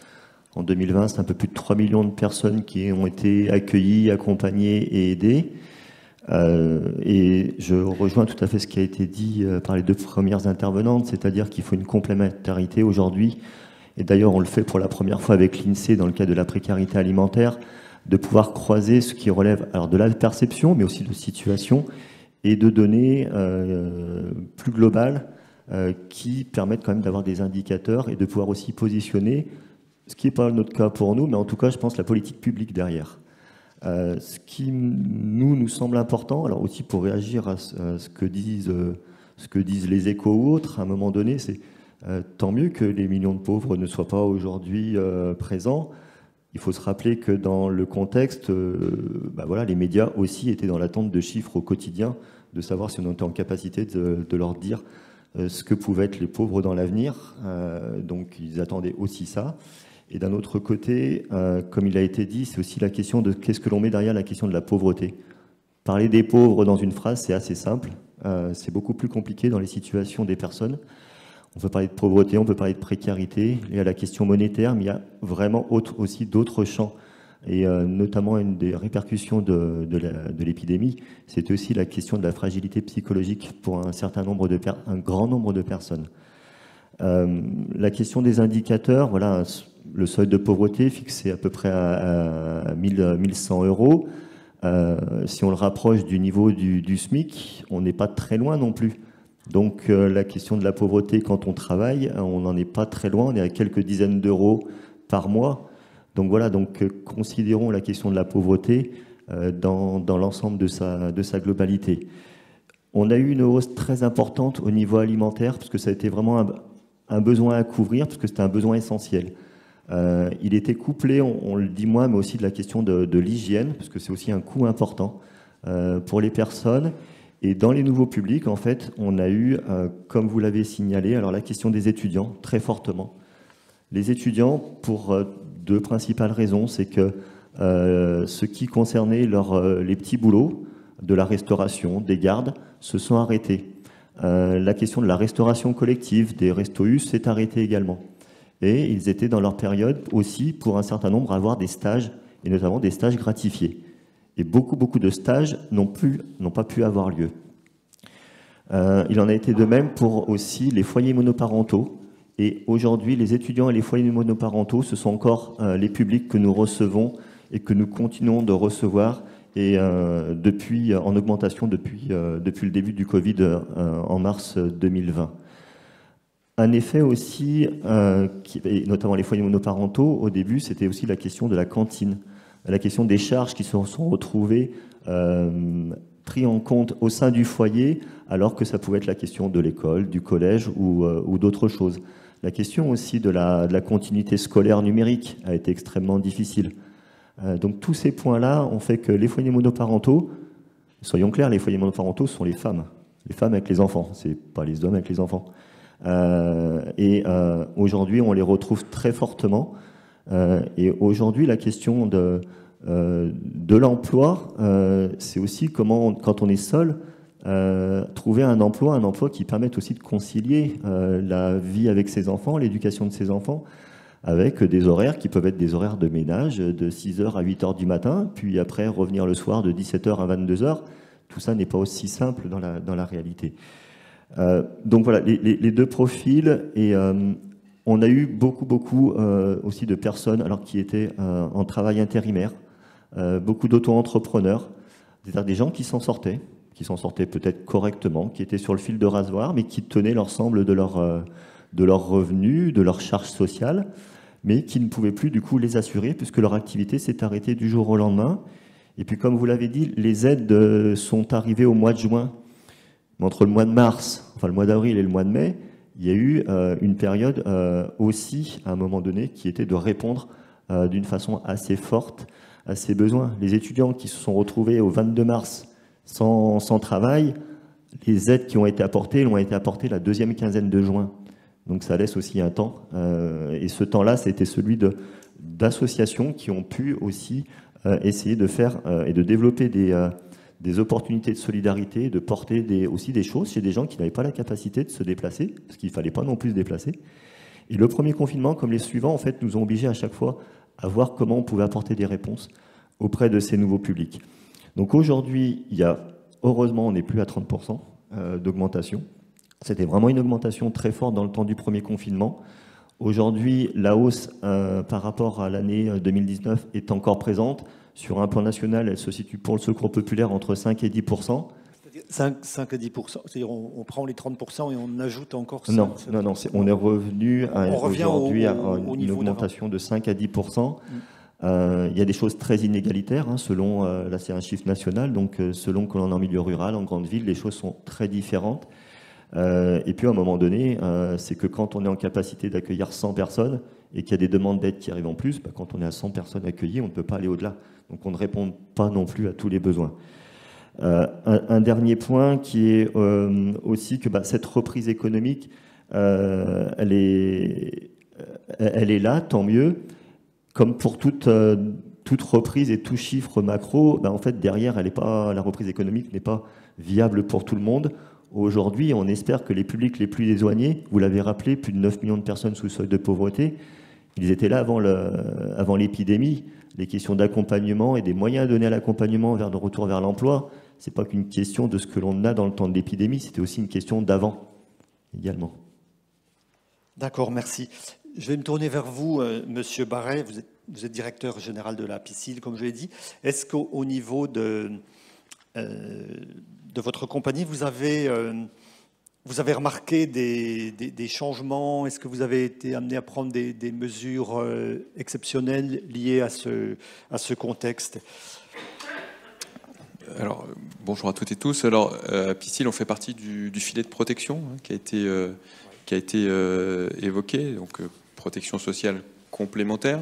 En 2020, c'est un peu plus de 3 millions de personnes qui ont été accueillies, accompagnées et aidées. Et je rejoins tout à fait ce qui a été dit par les 2 premières intervenantes, c'est-à-dire qu'il faut une complémentarité aujourd'hui. Et d'ailleurs, on le fait pour la première fois avec l'INSEE dans le cadre de la précarité alimentaire, de pouvoir croiser ce qui relève alors de la perception, mais aussi de situation, et de données plus globales qui permettent quand même d'avoir des indicateurs et de pouvoir aussi positionner, ce qui n'est pas notre cas pour nous, mais en tout cas, je pense, la politique publique derrière. Ce qui nous semble important, alors aussi pour réagir à ce que disent les échos ou autres, à un moment donné, c'est tant mieux que les millions de pauvres ne soient pas aujourd'hui présents. Il faut se rappeler que dans le contexte, voilà, les médias aussi étaient dans l'attente de chiffres au quotidien, de savoir si on était en capacité de leur dire ce que pouvaient être les pauvres dans l'avenir. Donc ils attendaient aussi ça. Et d'un autre côté, comme il a été dit, c'est aussi la question de qu'est-ce que l'on met derrière la question de la pauvreté. Parler des pauvres dans une phrase, c'est assez simple. C'est beaucoup plus compliqué dans les situations des personnes. On peut parler de pauvreté, on peut parler de précarité. Il y a la question monétaire, mais il y a vraiment aussi d'autres champs. Et notamment une des répercussions de l'épidémie, c'était aussi la question de la fragilité psychologique pour un grand nombre de personnes. La question des indicateurs, voilà, le seuil de pauvreté fixé à peu près à 1100 euros. Si on le rapproche du niveau du SMIC, on n'est pas très loin non plus. Donc la question de la pauvreté, quand on travaille, on n'en est pas très loin, on est à quelques dizaines d'euros par mois. Donc voilà, considérons la question de la pauvreté dans l'ensemble de sa globalité. On a eu une hausse très importante au niveau alimentaire, parce que ça a été vraiment un besoin à couvrir, parce que c'était un besoin essentiel. Il était couplé, on le dit moi, mais aussi de la question de l'hygiène, parce que c'est aussi un coût important pour les personnes. Et dans les nouveaux publics, en fait, on a eu, comme vous l'avez signalé, alors la question des étudiants, très fortement. Les étudiants, pour 2 principales raisons, c'est que ce qui concernait les petits boulots de la restauration, des gardes, se sont arrêtés. La question de la restauration collective, des restos-us, s'est arrêtée également. Et ils étaient dans leur période aussi, pour un certain nombre, à avoir des stages, et notamment des stages gratifiés. Et beaucoup de stages n'ont pas pu avoir lieu. Il en a été de même pour aussi les foyers monoparentaux. Et aujourd'hui, les étudiants et les foyers monoparentaux, ce sont encore les publics que nous recevons et que nous continuons de recevoir, et en augmentation depuis le début du Covid en mars 2020. Un effet aussi, notamment les foyers monoparentaux, au début, c'était aussi la question de la cantine, la question des charges qui se sont retrouvées pris en compte au sein du foyer, alors que ça pouvait être la question de l'école, du collège ou d'autres choses. La question aussi de la continuité scolaire numérique a été extrêmement difficile. Donc tous ces points-là ont fait que les foyers monoparentaux, soyons clairs, les foyers monoparentaux sont les femmes. les femmes avec les enfants, c'est pas les hommes avec les enfants. Aujourd'hui, on les retrouve très fortement. Et aujourd'hui, la question de l'emploi, c'est aussi comment, quand on est seul, trouver un emploi qui permette aussi de concilier la vie avec ses enfants, l'éducation de ses enfants, avec des horaires qui peuvent être des horaires de ménage de 6h à 8h du matin, puis après revenir le soir de 17h à 22h. Tout ça n'est pas aussi simple dans la réalité. Donc voilà, les deux profils. Et on a eu beaucoup aussi de personnes alors, qui étaient en travail intérimaire, beaucoup d'auto-entrepreneurs, c'est-à-dire des gens qui s'en sortaient peut-être correctement, qui étaient sur le fil de rasoir, mais qui tenaient l'ensemble de leurs revenus, de leurs charges sociales, mais qui ne pouvaient plus du coup les assurer puisque leur activité s'est arrêtée du jour au lendemain. Et puis comme vous l'avez dit, les aides sont arrivées au mois de juin. Mais entre le mois de mars, enfin le mois d'avril et le mois de mai, il y a eu une période aussi, à un moment donné, qui était de répondre d'une façon assez forte à ces besoins. Les étudiants qui se sont retrouvés au 22 mars sans travail, les aides qui ont été apportées l'ont été apportées la deuxième quinzaine de juin. Donc ça laisse aussi un temps. Et ce temps-là, c'était celui d'associations qui ont pu aussi essayer de faire et de développer des opportunités de solidarité, de porter aussi des choses chez des gens qui n'avaient pas la capacité de se déplacer, parce qu'il ne fallait pas non plus se déplacer. Et le premier confinement, comme les suivants, en fait, nous ont obligés à chaque fois à voir comment on pouvait apporter des réponses auprès de ces nouveaux publics. Donc aujourd'hui, heureusement, on n'est plus à 30% d'augmentation. C'était vraiment une augmentation très forte dans le temps du premier confinement. Aujourd'hui, la hausse par rapport à l'année 2019 est encore présente. Sur un plan national, elle se situe pour le secours populaire entre 5 et 10%. 5 à 10%, c'est-à-dire on prend les 30% et on ajoute encore 5. Non, on est revenu aujourd'hui à une augmentation de 5 à 10%. Il y a des choses très inégalitaires, selon, là c'est un chiffre national, donc selon que l'on est en milieu rural, en grande ville, les choses sont très différentes. Et puis à un moment donné, c'est que quand on est en capacité d'accueillir 100 personnes et qu'il y a des demandes d'aide qui arrivent en plus, quand on est à 100 personnes accueillies, on ne peut pas aller au-delà. Donc on ne répond pas non plus à tous les besoins. Un dernier point qui est aussi que cette reprise économique, elle est là, tant mieux. Comme pour toute reprise et tout chiffre macro, en fait derrière, la reprise économique n'est pas viable pour tout le monde. Aujourd'hui, on espère que les publics les plus éloignés, vous l'avez rappelé, plus de 9 millions de personnes sous le seuil de pauvreté, ils étaient là avant l'épidémie. Les questions d'accompagnement et des moyens donnés à l'accompagnement vers le retour vers l'emploi, c'est pas qu'une question de ce que l'on a dans le temps de l'épidémie, c'était aussi une question d'avant également. D'accord, merci. Je vais me tourner vers vous, Monsieur Barret. Vous êtes directeur général de la PICIL, comme je l'ai dit. Est-ce qu'au niveau de votre compagnie, vous avez remarqué des changements? Est-ce que vous avez été amené à prendre des mesures exceptionnelles liées à ce contexte? Alors, bonjour à toutes et tous. Alors, à PICIL, on fait partie du filet de protection qui a été évoqué, donc protection sociale complémentaire.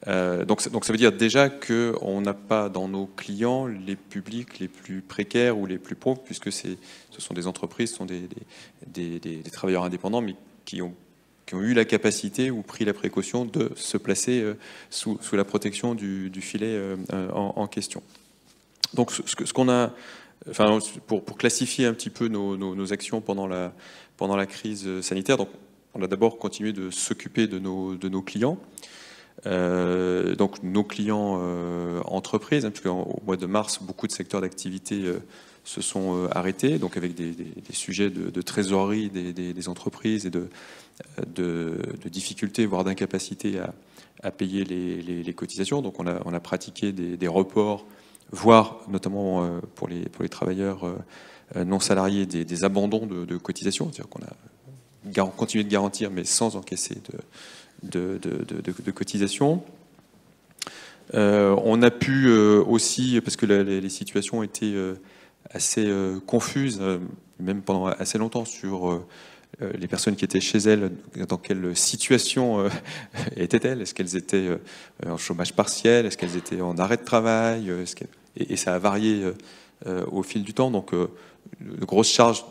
Donc ça veut dire déjà qu'on n'a pas dans nos clients les publics les plus précaires ou les plus pauvres, puisque ce sont des entreprises, ce sont des travailleurs indépendants, mais qui ont eu la capacité ou pris la précaution de se placer sous la protection du filet en question. Donc ce qu'on a, pour classifier un petit peu nos actions pendant la crise sanitaire, donc on a d'abord continué de s'occuper de nos clients. Donc nos clients entreprises, parce qu'au mois de mars, beaucoup de secteurs d'activité se sont arrêtés, donc avec des sujets de trésorerie des entreprises et de difficultés, voire d'incapacité à payer les cotisations. Donc on a pratiqué des reports, voire notamment pour les travailleurs non salariés, des abandons de cotisations, c'est-à-dire qu'on a continué de garantir, mais sans encaisser de cotisations. On a pu aussi, parce que les situations étaient assez confuses, même pendant assez longtemps, sur les personnes qui étaient chez elles, dans quelle situation étaient-elles? Est-ce qu'elles étaient en chômage partiel? Est-ce qu'elles étaient en arrêt de travail? Et ça a varié au fil du temps. Donc, une grosse charge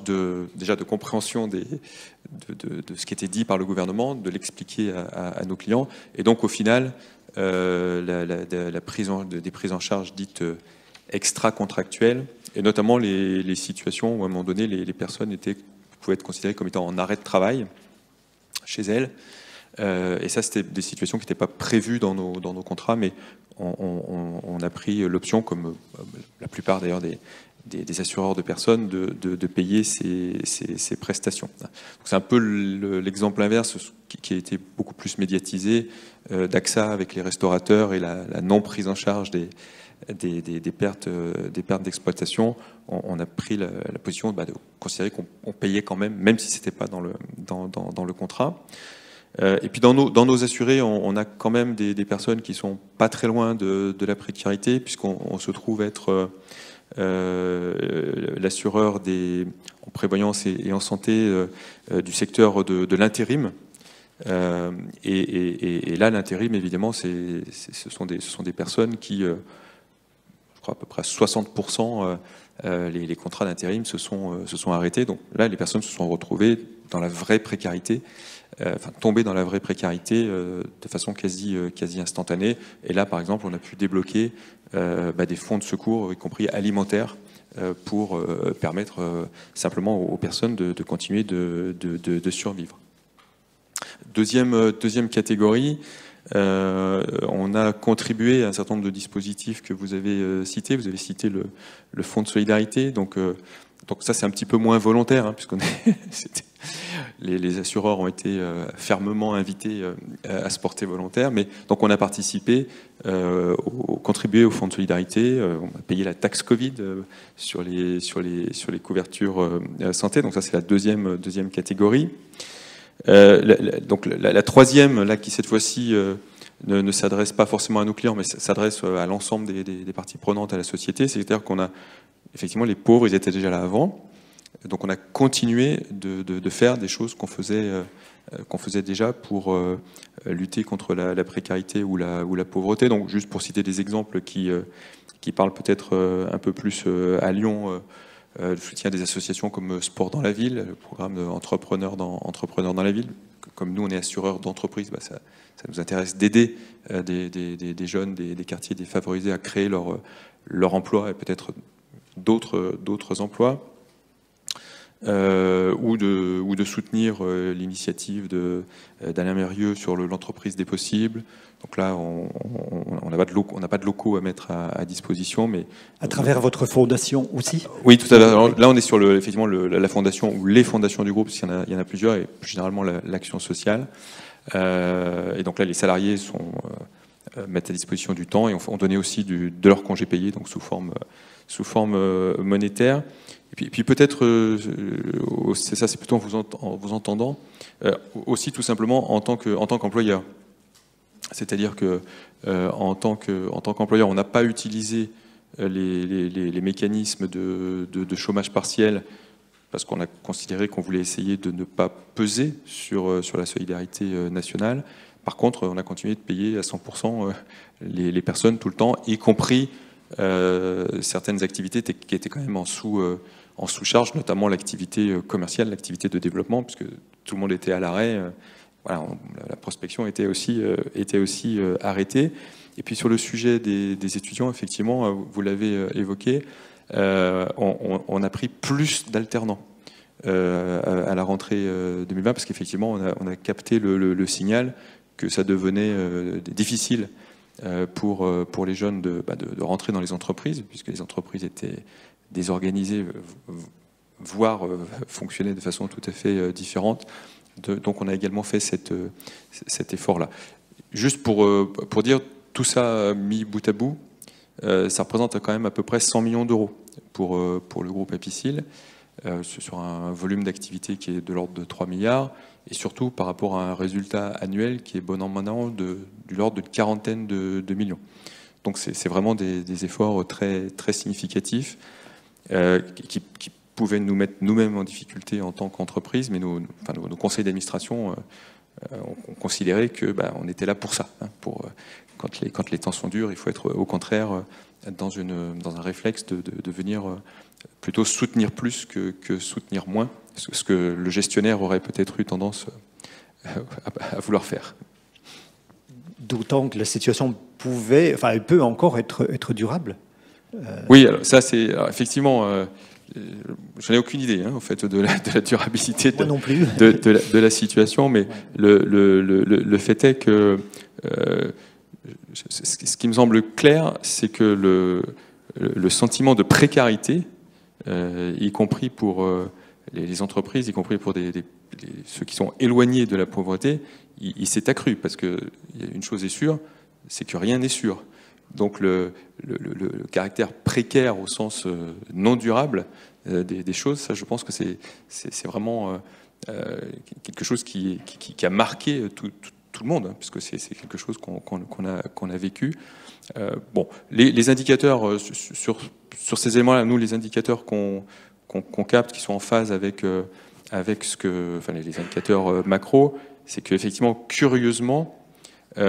déjà de compréhension de ce qui était dit par le gouvernement, de l'expliquer à nos clients. Et donc, au final, des prises en charge dites extra-contractuelles, et notamment les situations où, à un moment donné, les personnes pouvaient être considérées comme étant en arrêt de travail chez elles. Et ça, c'était des situations qui n'étaient pas prévues dans nos contrats, mais on a pris l'option, comme la plupart d'ailleurs des assureurs de personnes, de payer ces prestations. C'est un peu l'exemple inverse qui a été beaucoup plus médiatisé d'AXA avec les restaurateurs et la non prise en charge des pertes d'exploitation. On a pris la position de considérer qu'on payait quand même si c'était pas dans le contrat. Et puis dans nos assurés, on a quand même des personnes qui sont pas très loin de la précarité, puisqu'on se trouve être l'assureur en prévoyance et en santé du secteur de l'intérim. Et là, l'intérim, évidemment, ce sont des personnes qui, je crois à peu près à 60%, les contrats d'intérim se sont arrêtés. Donc là, les personnes se sont retrouvées dans la vraie précarité, tombées dans la vraie précarité de façon quasi instantanée. Et là, par exemple, on a pu débloquer des fonds de secours, y compris alimentaires, pour permettre simplement aux personnes de continuer de survivre. Deuxième catégorie, on a contribué à un certain nombre de dispositifs que vous avez cités. Vous avez cité le fonds de solidarité. Donc ça, c'est un petit peu moins volontaire, puisqu'on les assureurs ont été fermement invités à se porter volontaires. Mais donc on a participé, contribué au fonds de solidarité. On a payé la taxe Covid sur les couvertures santé. Donc ça, c'est la deuxième catégorie. Donc la troisième, là, qui cette fois-ci ne s'adresse pas forcément à nos clients, mais s'adresse à l'ensemble des parties prenantes à la société. C'est-à-dire qu'on a effectivement, les pauvres, ils étaient déjà là avant. Donc on a continué de faire des choses qu'on faisait déjà pour lutter contre la précarité ou la pauvreté. Donc juste pour citer des exemples qui parlent peut-être un peu plus à Lyon, le soutien des associations comme Sport dans la ville, le programme d'entrepreneurs dans la ville. Comme nous, on est assureurs d'entreprise, ça nous intéresse d'aider des jeunes, des quartiers défavorisés à créer leur emploi et peut-être d'autres emplois, ou de soutenir l'initiative d'Alain Mérieux sur l'entreprise des possibles. Donc là, on n'a pas de locaux à mettre à disposition, mais à travers votre fondation aussi. Oui, tout à l'heure. Alors là, on est sur effectivement la fondation ou les fondations du groupe, parce qu'il y en a plusieurs, et plus généralement l'action sociale. Et donc là, les salariés mettent à disposition du temps et ont donné aussi de leur congé payé, donc sous forme monétaire. Et puis peut-être, c'est ça, c'est plutôt en vous entendant, aussi tout simplement en tant qu'employeur. C'est-à-dire que en tant qu'employeur, on n'a pas utilisé les mécanismes de chômage partiel parce qu'on a considéré qu'on voulait essayer de ne pas peser sur la solidarité nationale. Par contre, on a continué de payer à 100% les personnes tout le temps, y compris certaines activités qui étaient quand même en sous-charge, notamment l'activité commerciale, l'activité de développement, puisque tout le monde était à l'arrêt. Voilà, la prospection était aussi arrêtée. Et puis sur le sujet des étudiants, effectivement, vous l'avez évoqué, on a pris plus d'alternants à la rentrée 2020, parce qu'effectivement, on a capté le signal que ça devenait difficile pour les jeunes de rentrer dans les entreprises, puisque les entreprises étaient désorganisées, voire fonctionnaient de façon tout à fait différente. Donc on a également fait cet effort-là. Juste pour dire, tout ça mis bout à bout, ça représente quand même à peu près 100 millions d'euros pour le groupe Apicil, sur un volume d'activité qui est de l'ordre de 3 milliards, et surtout par rapport à un résultat annuel qui est bon an mal an de l'ordre d'une quarantaine de millions. Donc c'est vraiment des efforts très, très significatifs qui pouvaient nous mettre nous-mêmes en difficulté en tant qu'entreprise, mais nos conseils d'administration ont considéré que on était là pour ça. Quand les temps sont durs, il faut être au contraire dans un réflexe de venir plutôt soutenir plus que soutenir moins, ce que le gestionnaire aurait peut-être eu tendance à vouloir faire. D'autant que la situation elle peut encore être durable. Oui, alors ça c'est effectivement, je n'ai aucune idée en fait de la durabilité de la situation, mais le fait est que ce qui me semble clair, c'est que le sentiment de précarité, y compris pour les entreprises, y compris pour ceux qui sont éloignés de la pauvreté, il s'est accru, parce qu'une chose est sûre, c'est que rien n'est sûr. Donc le caractère précaire au sens non durable des choses, ça je pense que c'est vraiment quelque chose qui a marqué tout le monde, puisque c'est quelque chose qu'on a vécu. Bon, les indicateurs sur ces éléments-là, nous les indicateurs qu'on capte, qui sont en phase avec les indicateurs macro, c'est qu'effectivement, curieusement, il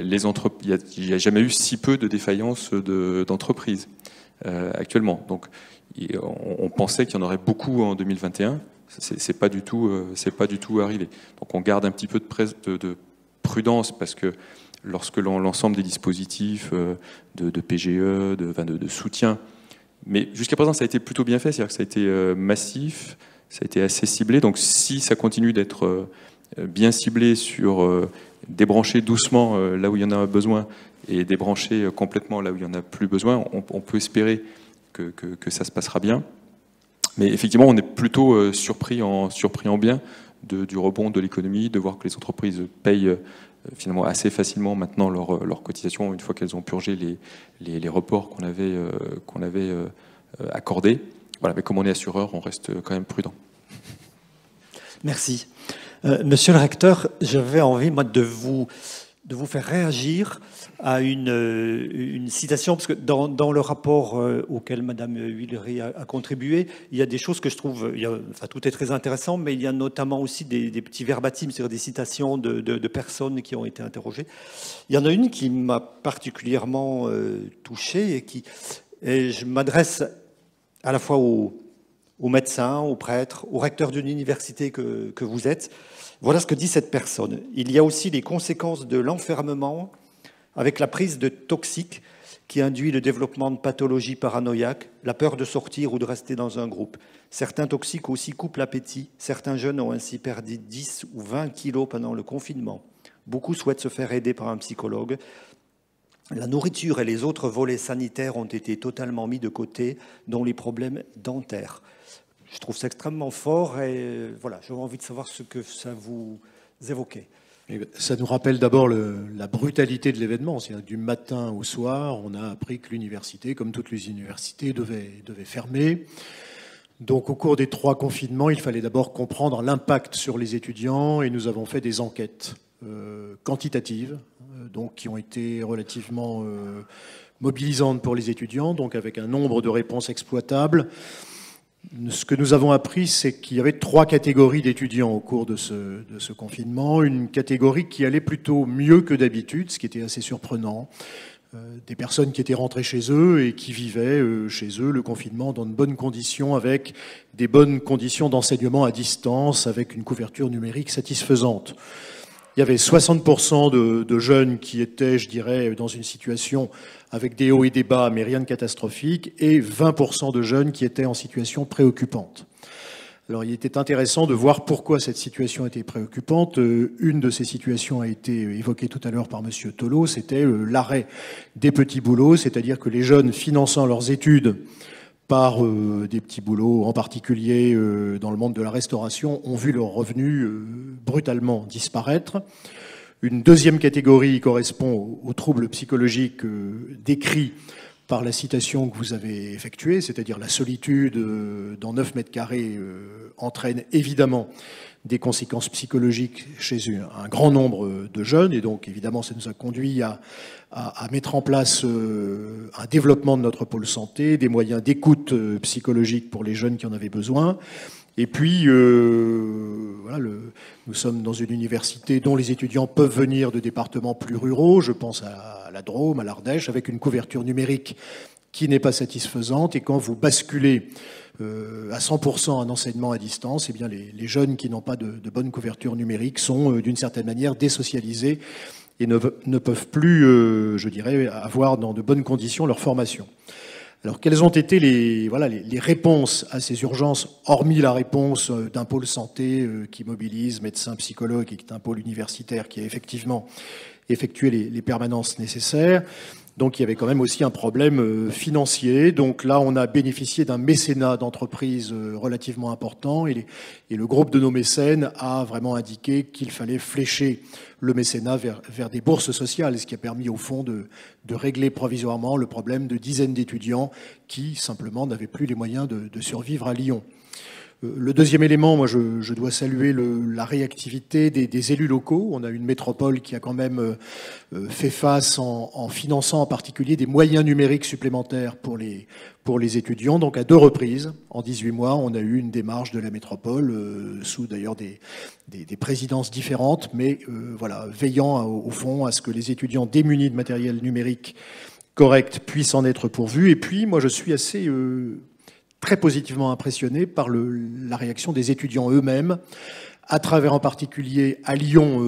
n'y a jamais eu si peu de défaillances d'entreprises actuellement. Donc, on pensait qu'il y en aurait beaucoup en 2021. C'est pas du tout arrivé. Donc, on garde un petit peu de prudence, parce que lorsque l'ensemble des dispositifs de PGE, de soutien, mais jusqu'à présent, ça a été plutôt bien fait, c'est-à-dire que ça a été massif, ça a été assez ciblé. Donc, si ça continue d'être bien ciblé sur débrancher doucement là où il y en a besoin et débrancher complètement là où il n'y en a plus besoin, on peut espérer que ça se passera bien. Mais effectivement, on est plutôt surpris en bien du rebond de l'économie, de voir que les entreprises payent finalement assez facilement maintenant leurs cotisations une fois qu'elles ont purgé les reports qu'on avait accordés. Voilà, mais comme on est assureur, on reste quand même prudent. Merci. Monsieur le recteur, j'avais envie de vous faire réagir à une citation, parce que dans le rapport auquel Madame Huillery a contribué, il y a des choses que je trouve, tout est très intéressant, mais il y a notamment aussi des petits verbatims, c'est-à-dire des citations de personnes qui ont été interrogées. Il y en a une qui m'a particulièrement touché, et je m'adresse à la fois aux médecins, aux prêtres, aux recteurs d'une université que vous êtes. Voilà ce que dit cette personne. Il y a aussi les conséquences de l'enfermement avec la prise de toxiques qui induit le développement de pathologies paranoïaques, la peur de sortir ou de rester dans un groupe. Certains toxiques aussi coupent l'appétit. Certains jeunes ont ainsi perdu 10 ou 20 kilos pendant le confinement. Beaucoup souhaitent se faire aider par un psychologue. La nourriture et les autres volets sanitaires ont été totalement mis de côté, dont les problèmes dentaires. Je trouve ça extrêmement fort et voilà, j'avais envie de savoir ce que ça vous évoquait. Ça nous rappelle d'abord la brutalité de l'événement. C'est-à-dire du matin au soir, on a appris que l'université, comme toutes les universités, devait fermer. Donc au cours des 3 confinements, il fallait d'abord comprendre l'impact sur les étudiants et nous avons fait des enquêtes quantitatives, donc qui ont été relativement mobilisantes pour les étudiants, donc avec un nombre de réponses exploitables. Ce que nous avons appris, c'est qu'il y avait 3 catégories d'étudiants au cours de ce confinement. Une catégorie qui allait plutôt mieux que d'habitude, ce qui était assez surprenant. Des personnes qui étaient rentrées chez eux et qui vivaient chez eux le confinement dans de bonnes conditions, avec des bonnes conditions d'enseignement à distance, avec une couverture numérique satisfaisante. Il y avait 60% de jeunes qui étaient, je dirais, dans une situation avec des hauts et des bas, mais rien de catastrophique, et 20% de jeunes qui étaient en situation préoccupante. Alors, il était intéressant de voir pourquoi cette situation était préoccupante. Une de ces situations a été évoquée tout à l'heure par Monsieur Tolo, c'était l'arrêt des petits boulots, c'est-à-dire que les jeunes finançant leurs études par des petits boulots, en particulier dans le monde de la restauration, ont vu leurs revenus brutalement disparaître. Une deuxième catégorie correspond aux troubles psychologiques décrits par la citation que vous avez effectuée, c'est-à-dire la solitude dans 9 mètres carrés entraîne évidemment des conséquences psychologiques chez un grand nombre de jeunes, et donc évidemment ça nous a conduit à mettre en place un développement de notre pôle santé, des moyens d'écoute psychologique pour les jeunes qui en avaient besoin, Et puis, voilà, nous sommes dans une université dont les étudiants peuvent venir de départements plus ruraux, je pense à la Drôme, à l'Ardèche, avec une couverture numérique qui n'est pas satisfaisante. Et quand vous basculez à 100% un enseignement à distance, eh bien les jeunes qui n'ont pas de bonne couverture numérique sont d'une certaine manière désocialisés et ne peuvent plus, je dirais, avoir dans de bonnes conditions leur formation. Alors, quelles ont été les réponses à ces urgences, hormis la réponse d'un pôle santé qui mobilise médecins, psychologues, et qui est un pôle universitaire qui a effectivement effectué les permanences nécessaires. Donc, il y avait quand même aussi un problème financier. Donc là, on a bénéficié d'un mécénat d'entreprise relativement important et le groupe de nos mécènes a vraiment indiqué qu'il fallait flécher le mécénat vers des bourses sociales, ce qui a permis au fond de régler provisoirement le problème de dizaines d'étudiants qui simplement n'avaient plus les moyens de survivre à Lyon. Le deuxième élément, moi je dois saluer la réactivité des élus locaux. On a une métropole qui a quand même fait face en finançant en particulier des moyens numériques supplémentaires pour les étudiants. Donc à 2 reprises, en 18 mois, on a eu une démarche de la métropole, sous d'ailleurs des présidences différentes, mais voilà, veillant au fond à ce que les étudiants démunis de matériel numérique correct puissent en être pourvus. Et puis moi je suis assez très positivement impressionné par la réaction des étudiants eux-mêmes, à travers en particulier à Lyon,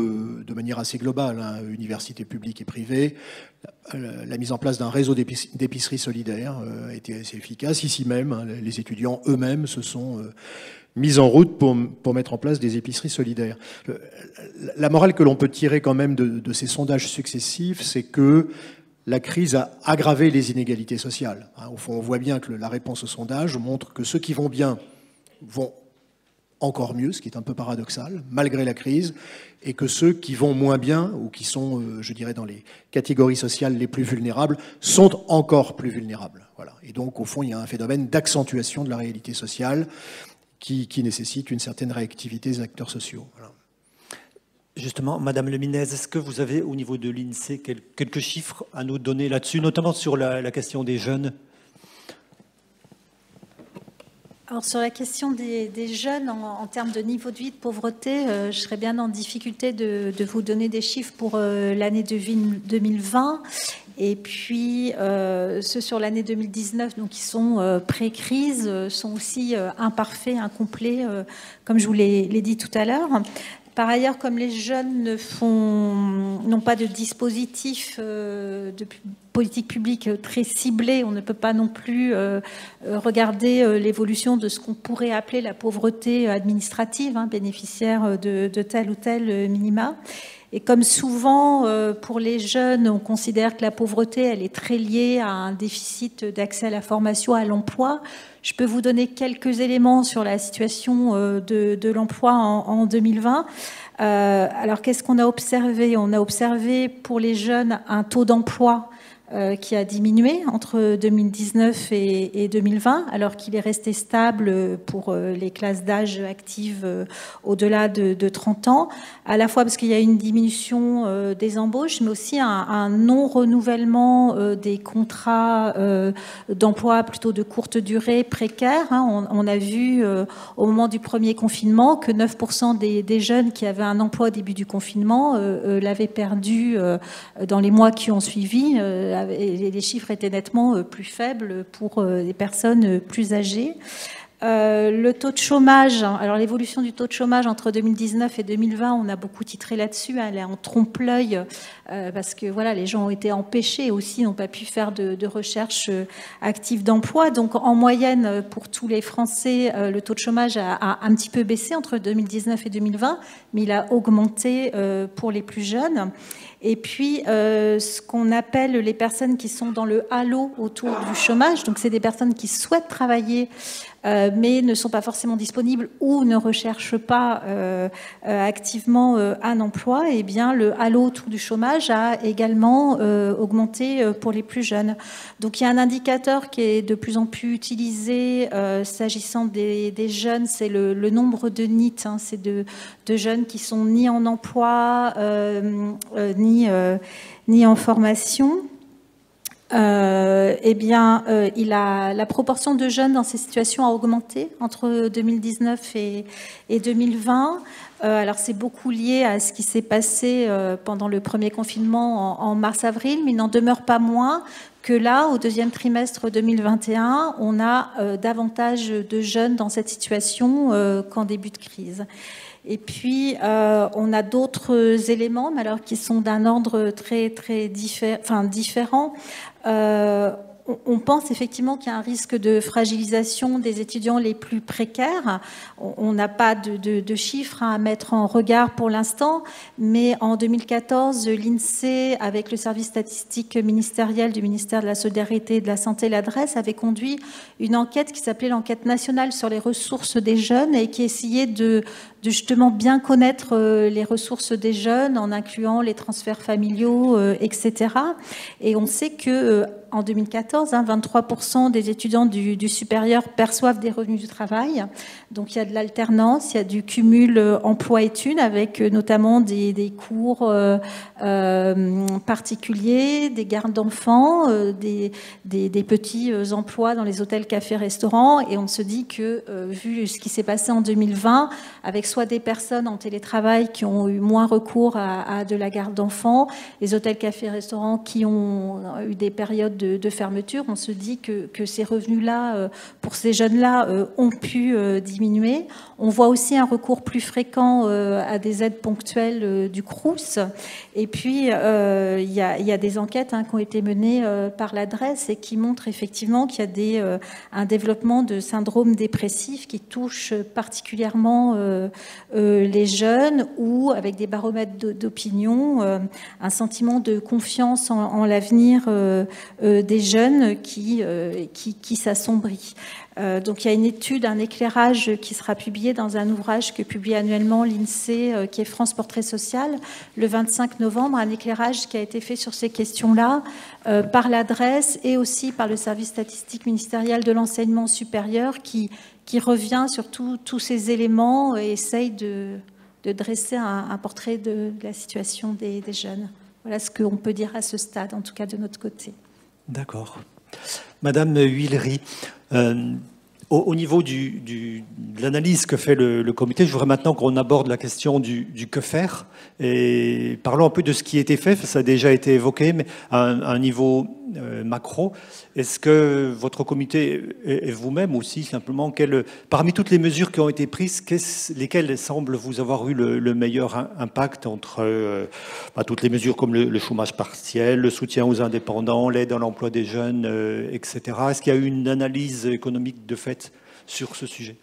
de manière assez globale, hein, université publique et privée, la mise en place d'un réseau d'épiceries solidaires a été assez efficace. Ici même, hein, les étudiants eux-mêmes se sont mis en route pour mettre en place des épiceries solidaires. La morale que l'on peut tirer quand même de ces sondages successifs, c'est que la crise a aggravé les inégalités sociales. Au fond, on voit bien que la réponse au sondage montre que ceux qui vont bien vont encore mieux, ce qui est un peu paradoxal, malgré la crise, et que ceux qui vont moins bien, ou qui sont, je dirais, dans les catégories sociales les plus vulnérables, sont encore plus vulnérables. Voilà. Et donc, au fond, il y a un phénomène d'accentuation de la réalité sociale qui nécessite une certaine réactivité des acteurs sociaux. Voilà. Justement, Madame Leminez, est-ce que vous avez au niveau de l'INSEE quelques chiffres à nous donner là-dessus, notamment sur la question des jeunes? Alors sur la question des jeunes en termes de niveau de vie, de pauvreté, je serais bien en difficulté de vous donner des chiffres pour l'année 2020 et puis ceux sur l'année 2019, donc qui sont pré-crise, sont aussi imparfaits, incomplets, comme je vous l'ai dit tout à l'heure. Par ailleurs, comme les jeunes n'ont pas de dispositif de politique publique très ciblé, on ne peut pas non plus regarder l'évolution de ce qu'on pourrait appeler la pauvreté administrative, hein, bénéficiaire de tel ou tel minima. Et comme souvent, pour les jeunes, on considère que la pauvreté, elle est très liée à un déficit d'accès à la formation, à l'emploi. Je peux vous donner quelques éléments sur la situation de l'emploi en 2020. Alors, qu'est-ce qu'on a observé? On a observé pour les jeunes un taux d'emploi qui a diminué entre 2019 et 2020, alors qu'il est resté stable pour les classes d'âge actives au-delà de 30 ans, à la fois parce qu'il y a une diminution des embauches, mais aussi un non-renouvellement des contrats d'emploi plutôt de courte durée, précaires. On a vu au moment du premier confinement que 9% des jeunes qui avaient un emploi au début du confinement l'avaient perdu dans les mois qui ont suivi. Les chiffres étaient nettement plus faibles pour les personnes plus âgées. Le taux de chômage, alors l'évolution du taux de chômage entre 2019 et 2020, on a beaucoup titré là-dessus, elle est en trompe-l'œil parce que voilà, les gens ont été empêchés aussi, n'ont pas pu faire de recherche active d'emploi. Donc en moyenne, pour tous les Français, le taux de chômage a un petit peu baissé entre 2019 et 2020, mais il a augmenté pour les plus jeunes. Et puis, ce qu'on appelle les personnes qui sont dans le halo autour du chômage, donc c'est des personnes qui souhaitent travailler, mais ne sont pas forcément disponibles ou ne recherchent pas activement un emploi, et bien le halo autour du chômage a également augmenté pour les plus jeunes. Donc il y a un indicateur qui est de plus en plus utilisé s'agissant des jeunes, c'est le nombre de NEET, hein, c'est de jeunes qui sont ni en emploi, ni en formation. La proportion de jeunes dans ces situations a augmenté entre 2019 et 2020. Alors c'est beaucoup lié à ce qui s'est passé pendant le premier confinement en mars-avril, mais il n'en demeure pas moins que là, au deuxième trimestre 2021, on a davantage de jeunes dans cette situation qu'en début de crise. Et puis, on a d'autres éléments, mais alors qui sont d'un ordre très différent. On pense effectivement qu'il y a un risque de fragilisation des étudiants les plus précaires. On n'a pas de chiffres à mettre en regard pour l'instant, mais en 2014, l'INSEE, avec le service statistique ministériel du ministère de la Solidarité et de la Santé, l'adresse, avait conduit une enquête qui s'appelait l'enquête nationale sur les ressources des jeunes et qui essayait de justement bien connaître les ressources des jeunes en incluant les transferts familiaux, etc. Et on sait que en 2014, 23% des étudiants du supérieur perçoivent des revenus du travail. Donc il y a de l'alternance, il y a du cumul emploi-études avec notamment des cours particuliers, des gardes d'enfants, des petits emplois dans les hôtels, cafés, restaurants. Et on se dit que, vu ce qui s'est passé en 2020, avec soit des personnes en télétravail qui ont eu moins recours à de la garde d'enfants, les hôtels, cafés, restaurants qui ont eu des périodes de fermeture, on se dit que ces revenus-là, pour ces jeunes-là, ont pu diminuer. On voit aussi un recours plus fréquent à des aides ponctuelles du Crous. Et puis, il y a des enquêtes qui ont été menées par l'adresse et qui montrent effectivement qu'il y a un développement de syndrome dépressif qui touche particulièrement les jeunes, ou avec des baromètres d'opinion, un sentiment de confiance en l'avenir des jeunes qui s'assombrit. Donc il y a une étude, un éclairage qui sera publié dans un ouvrage que publie annuellement l'INSEE, qui est France Portrait Social, le 25 novembre, un éclairage qui a été fait sur ces questions-là par l'adresse et aussi par le service statistique ministériel de l'enseignement supérieur qui revient sur tous ces éléments et essaye de dresser un portrait de la situation des jeunes. Voilà ce qu'on peut dire à ce stade, en tout cas de notre côté. D'accord. Madame Huillery, au niveau de l'analyse que fait le comité, je voudrais maintenant qu'on aborde la question du que faire. Et parlons un peu de ce qui a été fait, ça a déjà été évoqué, mais à un niveau macro. Est-ce que votre comité et vous-même aussi, simplement, parmi toutes les mesures qui ont été prises, lesquelles semblent vous avoir eu le meilleur impact entre toutes les mesures comme le chômage partiel, le soutien aux indépendants, l'aide à l'emploi des jeunes, etc. Est-ce qu'il y a eu une analyse économique de fait sur ce sujet ?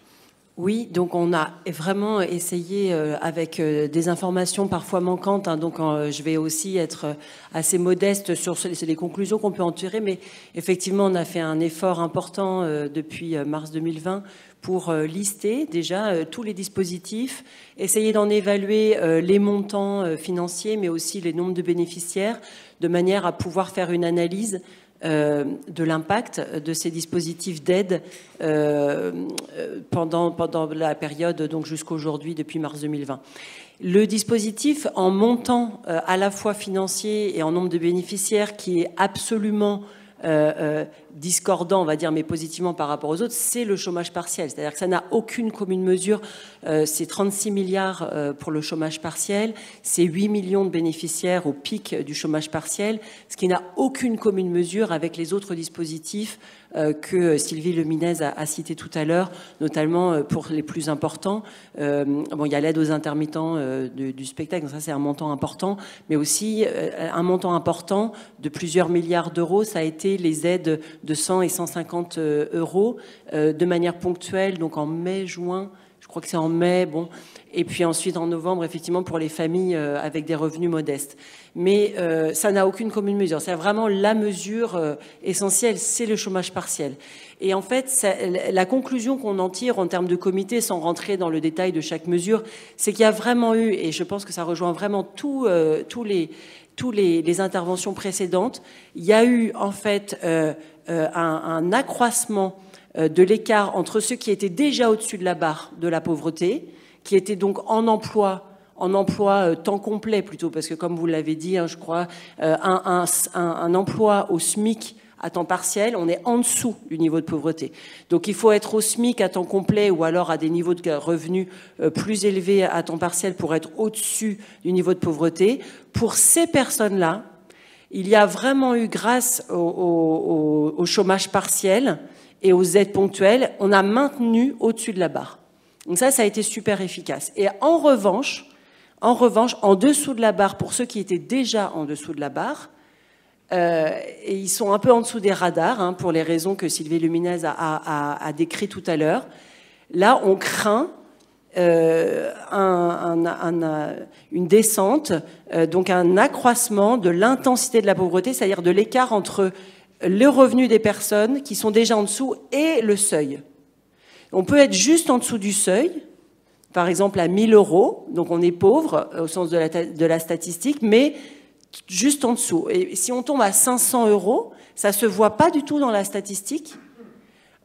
Oui, donc on a vraiment essayé avec des informations parfois manquantes, donc je vais aussi être assez modeste sur les conclusions qu'on peut en tirer, mais effectivement on a fait un effort important depuis mars 2020 pour lister déjà tous les dispositifs, essayer d'en évaluer les montants financiers, mais aussi les nombres de bénéficiaires, de manière à pouvoir faire une analyse de l'impact de ces dispositifs d'aide pendant la période, donc jusqu'aujourd'hui, depuis mars 2020. Le dispositif, en montant à la fois financier et en nombre de bénéficiaires, qui est absolument discordant, on va dire, mais positivement par rapport aux autres, c'est le chômage partiel. C'est-à-dire que ça n'a aucune commune mesure. C'est 36 milliards pour le chômage partiel, c'est 8 millions de bénéficiaires au pic du chômage partiel, ce qui n'a aucune commune mesure avec les autres dispositifs que Sylvie Leminez a cité tout à l'heure, notamment pour les plus importants. Il y a l'aide aux intermittents du spectacle, donc ça c'est un montant important, mais aussi un montant important de plusieurs milliards d'euros, ça a été les aides de 100 et 150 euros de manière ponctuelle, donc en mai, juin, je crois que c'est en mai, et puis ensuite en novembre, effectivement, pour les familles avec des revenus modestes. Mais ça n'a aucune commune mesure. C'est vraiment la mesure essentielle, c'est le chômage partiel. Et en fait, la conclusion qu'on en tire en termes de comité, sans rentrer dans le détail de chaque mesure, c'est qu'il y a vraiment eu, et je pense que ça rejoint vraiment tous les interventions précédentes, il y a eu en fait un accroissement de l'écart entre ceux qui étaient déjà au-dessus de la barre de la pauvreté, qui étaient donc en emploi en emploi temps complet plutôt, parce que comme vous l'avez dit, hein, je crois, un emploi au SMIC à temps partiel, on est en dessous du niveau de pauvreté. Donc il faut être au SMIC à temps complet ou alors à des niveaux de revenus plus élevés à temps partiel pour être au-dessus du niveau de pauvreté. Pour ces personnes-là, il y a vraiment eu, grâce au chômage partiel et aux aides ponctuelles, on a maintenu au-dessus de la barre. Donc ça a été super efficace. Et en revanche, en dessous de la barre, pour ceux qui étaient déjà en dessous de la barre, et ils sont un peu en dessous des radars, hein, pour les raisons que Sylvie Luminez a décrites tout à l'heure. Là, on craint une descente, donc un accroissement de l'intensité de la pauvreté, c'est-à-dire de l'écart entre le revenu des personnes qui sont déjà en dessous et le seuil. On peut être juste en dessous du seuil, par exemple à 1 000 €, donc on est pauvre au sens de la statistique, mais juste en dessous. Et si on tombe à 500 €, ça ne se voit pas du tout dans la statistique.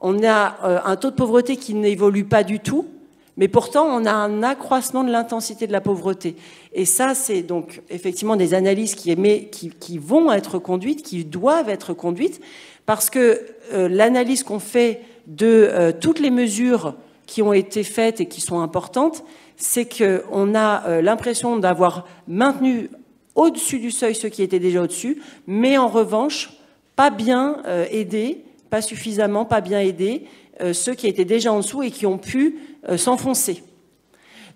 On a un taux de pauvreté qui n'évolue pas du tout, mais pourtant on a un accroissement de l'intensité de la pauvreté. Et ça, c'est donc effectivement des analyses qui vont être conduites, qui doivent être conduites, parce que l'analyse qu'on fait de toutes les mesures qui ont été faites et qui sont importantes, c'est qu'on a l'impression d'avoir maintenu au-dessus du seuil ceux qui étaient déjà au-dessus, mais en revanche, pas bien aidés, pas suffisamment, pas bien aidés, ceux qui étaient déjà en dessous et qui ont pu s'enfoncer.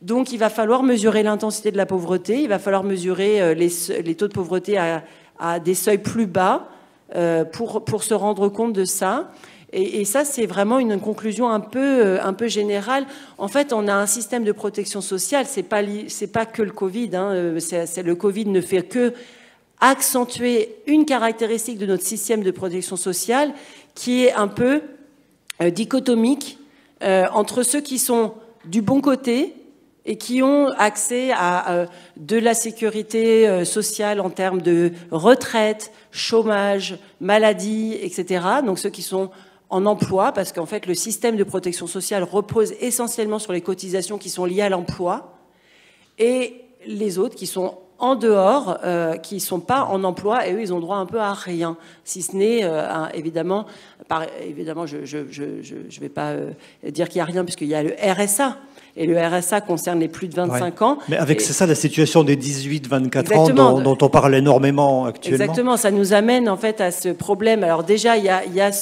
Donc il va falloir mesurer l'intensité de la pauvreté, il va falloir mesurer les taux de pauvreté à des seuils plus bas pour se rendre compte de ça. Et ça, c'est vraiment une conclusion un peu générale. En fait, on a un système de protection sociale, c'est pas que le Covid, hein, le Covid ne fait que accentuer une caractéristique de notre système de protection sociale qui est un peu dichotomique entre ceux qui sont du bon côté et qui ont accès à de la sécurité sociale en termes de retraite, chômage, maladie, etc. Donc ceux qui sont en emploi, parce qu'en fait le système de protection sociale repose essentiellement sur les cotisations qui sont liées à l'emploi, et les autres qui sont en dehors, qui ne sont pas en emploi, et eux ils ont droit un peu à rien, si ce n'est évidemment, je ne vais pas dire qu'il n'y a rien, puisqu'il y a le RSA. Et le RSA concerne les plus de 25 ans. Mais c'est ça la situation des 18-24 ans dont on parle énormément actuellement. Exactement, ça nous amène en fait à ce problème. Alors déjà, il y a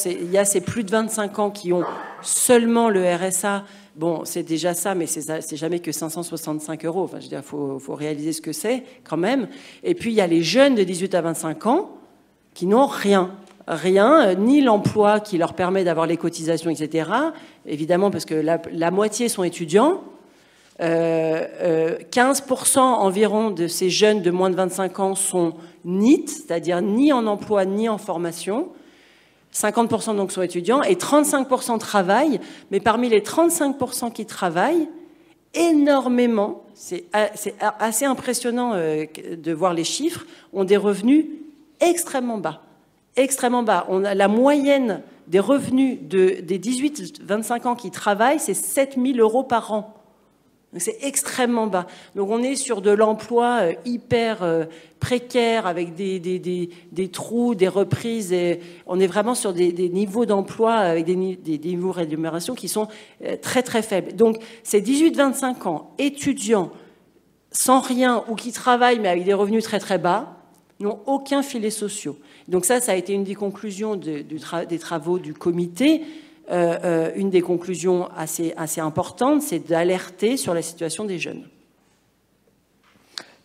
ces plus de 25 ans qui ont seulement le RSA. Bon, c'est déjà ça, mais c'est jamais que 565 €. Enfin, je veux dire, faut réaliser ce que c'est quand même. Et puis, il y a les jeunes de 18 à 25 ans qui n'ont rien, ni l'emploi qui leur permet d'avoir les cotisations, etc. Évidemment, parce que la moitié sont étudiants. 15% environ de ces jeunes de moins de 25 ans sont NEET, c'est-à-dire ni en emploi ni en formation. 50% donc sont étudiants et 35% travaillent. Mais parmi les 35% qui travaillent, énormément, c'est assez impressionnant de voir les chiffres, ont des revenus extrêmement bas. Extrêmement bas. On a la moyenne des revenus des 18-25 ans qui travaillent, c'est 7 000 € par an. C'est extrêmement bas. Donc on est sur de l'emploi hyper précaire, avec des trous, des reprises. Et on est vraiment sur des niveaux d'emploi avec des niveaux de rémunération qui sont très très faibles. Donc ces 18-25 ans, étudiants sans rien ou qui travaillent mais avec des revenus très très bas, n'ont aucun filet social. Donc ça a été une des conclusions des travaux du comité. Une des conclusions assez importantes, c'est d'alerter sur la situation des jeunes.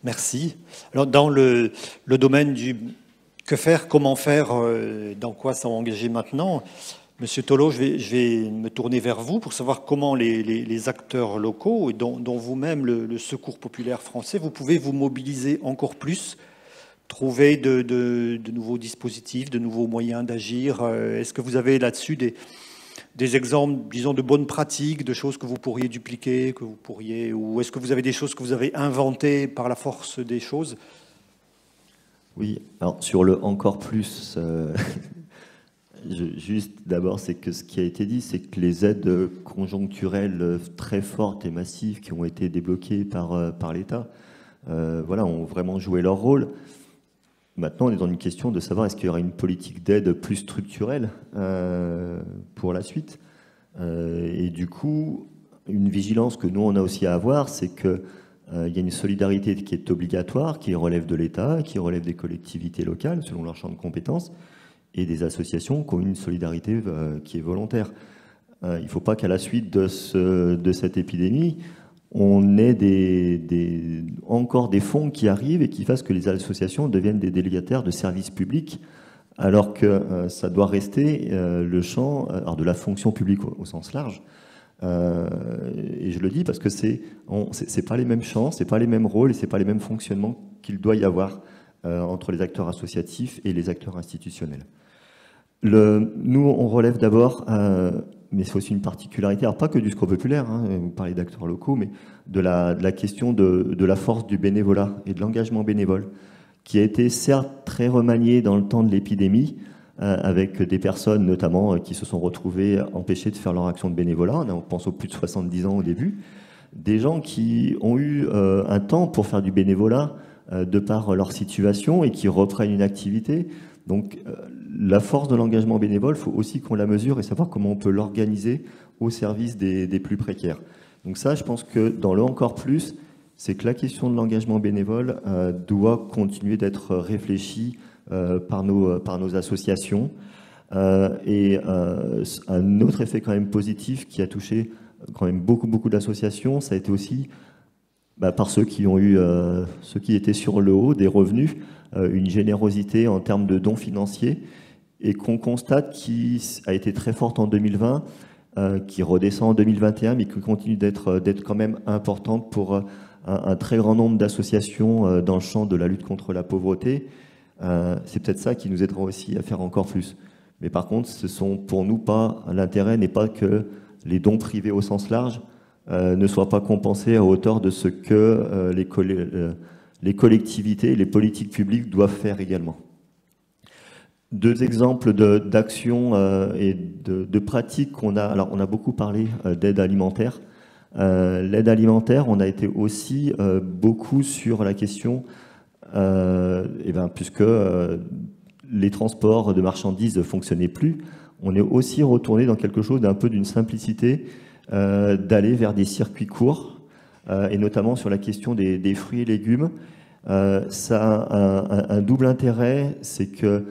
Merci. Alors, dans le domaine du que faire, comment faire, dans quoi s'engager maintenant, Monsieur Tolo, je vais me tourner vers vous pour savoir comment les acteurs locaux, et dont vous-même le Secours populaire français, vous pouvez vous mobiliser encore plus, trouver de nouveaux dispositifs, de nouveaux moyens d'agir. Est-ce que vous avez là-dessus des exemples, disons, de bonnes pratiques, de choses que vous pourriez dupliquer, ou est-ce que vous avez des choses que vous avez inventées par la force des choses? Oui, alors sur le encore plus, juste d'abord, c'est que ce qui a été dit, c'est que les aides conjoncturelles très fortes et massives qui ont été débloquées par l'État, ont vraiment joué leur rôle. Maintenant, on est dans une question de savoir est-ce qu'il y aura une politique d'aide plus structurelle pour la suite. Et du coup, une vigilance que nous, on a aussi à avoir, c'est qu'il y a une solidarité qui est obligatoire, qui relève de l'État, qui relève des collectivités locales, selon leur champ de compétences, et des associations qui ont une solidarité qui est volontaire. Il ne faut pas qu'à la suite de cette épidémie, on ait encore des fonds qui arrivent et qui fassent que les associations deviennent des délégataires de services publics, alors que ça doit rester le champ de la fonction publique au sens large. Et je le dis parce que c'est pas les mêmes champs, c'est pas les mêmes rôles et c'est pas les mêmes fonctionnements qu'il doit y avoir entre les acteurs associatifs et les acteurs institutionnels. Nous, on relève d'abord, mais c'est aussi une particularité, alors pas que du Secours populaire, vous parlez d'acteurs locaux, mais de la question de la force du bénévolat et de l'engagement bénévole, qui a été certes très remanié dans le temps de l'épidémie, avec des personnes notamment qui se sont retrouvées empêchées de faire leur action de bénévolat. On pense aux plus de 70 ans au début. Des gens qui ont eu un temps pour faire du bénévolat de par leur situation et qui reprennent une activité. Donc la force de l'engagement bénévole, il faut aussi qu'on la mesure et savoir comment on peut l'organiser au service des plus précaires. Donc ça, je pense que dans le encore plus, c'est que la question de l'engagement bénévole doit continuer d'être réfléchie par nos associations. Et un autre effet quand même positif qui a touché quand même beaucoup d'associations, ça a été aussi par ceux qui étaient sur le haut des revenus, une générosité en termes de dons financiers et qu'on constate qui a été très forte en 2020, qui redescend en 2021, mais qui continue d'être quand même importante pour un très grand nombre d'associations dans le champ de la lutte contre la pauvreté. C'est peut-être ça qui nous aidera aussi à faire encore plus. Mais par contre, pour nous l'intérêt n'est pas que les dons privés au sens large ne soient pas compensés à hauteur de ce que les collectivités, les politiques publiques doivent faire également. Deux exemples d'actions et de pratiques qu'on a. Alors, on a beaucoup parlé d'aide alimentaire. L'aide alimentaire, on a été aussi beaucoup sur la question, puisque les transports de marchandises ne fonctionnaient plus, on est aussi retourné dans quelque chose d'un peu d'une simplicité, d'aller vers des circuits courts, et notamment sur la question des fruits et légumes. Ça a un double intérêt, c'est que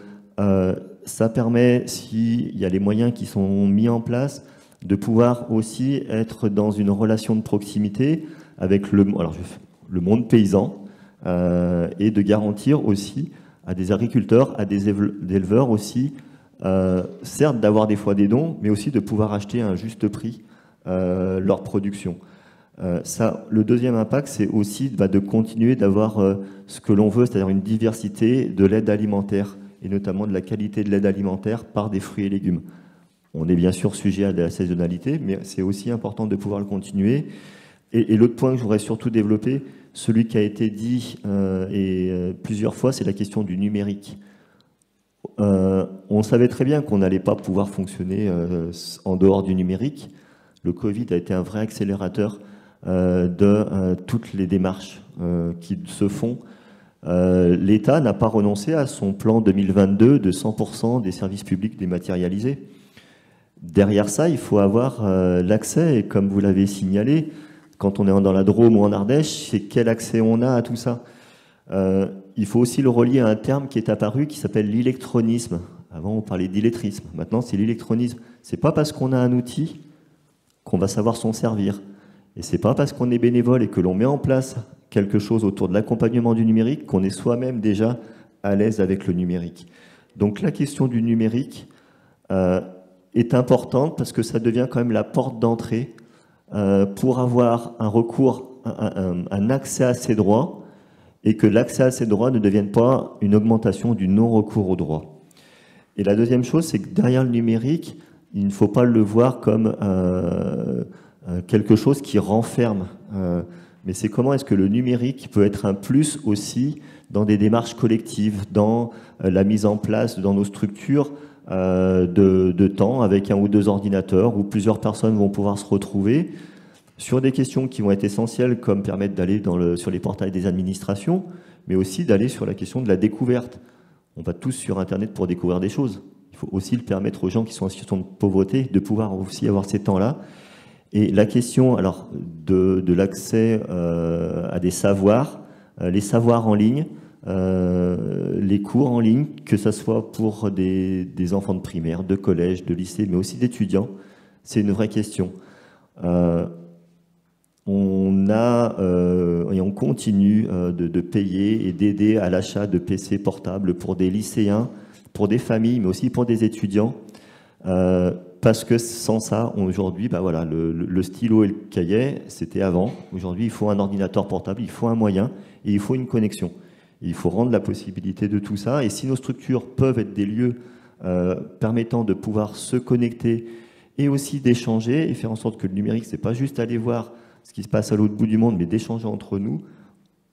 ça permet, s'il y a les moyens qui sont mis en place, de pouvoir aussi être dans une relation de proximité avec le monde paysan et de garantir aussi à des agriculteurs, à des éleveurs aussi, certes d'avoir des fois des dons, mais aussi de pouvoir acheter à un juste prix leur production. Le deuxième impact, c'est aussi de continuer d'avoir ce que l'on veut, c'est-à-dire une diversité de l'aide alimentaire, et notamment de la qualité de l'aide alimentaire par des fruits et légumes. On est bien sûr sujet à de la saisonnalité, mais c'est aussi important de pouvoir le continuer. Et l'autre point que je voudrais surtout développer, celui qui a été dit plusieurs fois, c'est la question du numérique. On savait très bien qu'on n'allait pas pouvoir fonctionner en dehors du numérique. Le Covid a été un vrai accélérateur de toutes les démarches qui se font. L'État n'a pas renoncé à son plan 2022 de 100% des services publics dématérialisés. Derrière ça, il faut avoir l'accès, et comme vous l'avez signalé, quand on est dans la Drôme ou en Ardèche, c'est quel accès on a à tout ça. Il faut aussi le relier à un terme qui est apparu qui s'appelle l'électronisme. Avant, on parlait d'illettrisme. Maintenant, c'est l'électronisme. C'est pas parce qu'on a un outil qu'on va savoir s'en servir. Et c'est pas parce qu'on est bénévole et que l'on met en place quelque chose autour de l'accompagnement du numérique qu'on est soi-même déjà à l'aise avec le numérique. Donc la question du numérique est importante parce que ça devient quand même la porte d'entrée pour avoir un recours, un accès à ces droits, et que l'accès à ces droits ne devienne pas une augmentation du non-recours aux droits. Et la deuxième chose, c'est que derrière le numérique, il ne faut pas le voir comme quelque chose qui renferme, mais c'est comment est-ce que le numérique peut être un plus aussi dans des démarches collectives, dans la mise en place, dans nos structures, de temps avec 1 ou 2 ordinateurs où plusieurs personnes vont pouvoir se retrouver sur des questions qui vont être essentielles, comme permettre d'aller sur les portails des administrations, mais aussi d'aller sur la question de la découverte. On va tous sur Internet pour découvrir des choses. Il faut aussi le permettre aux gens qui sont en situation de pauvreté de pouvoir aussi avoir ces temps-là. Et la question alors, de l'accès à des savoirs, les savoirs en ligne, les cours en ligne, que ce soit pour des enfants de primaire, de collège, de lycée, mais aussi d'étudiants, c'est une vraie question. On continue de payer et d'aider à l'achat de PC portables pour des lycéens, pour des familles, mais aussi pour des étudiants. Parce que sans ça, aujourd'hui, voilà, le stylo et le cahier, c'était avant. Aujourd'hui, il faut un ordinateur portable, il faut un moyen et il faut une connexion. Et il faut rendre la possibilité de tout ça. Et si nos structures peuvent être des lieux permettant de pouvoir se connecter et aussi d'échanger et faire en sorte que le numérique, c'est pas juste aller voir ce qui se passe à l'autre bout du monde, mais d'échanger entre nous,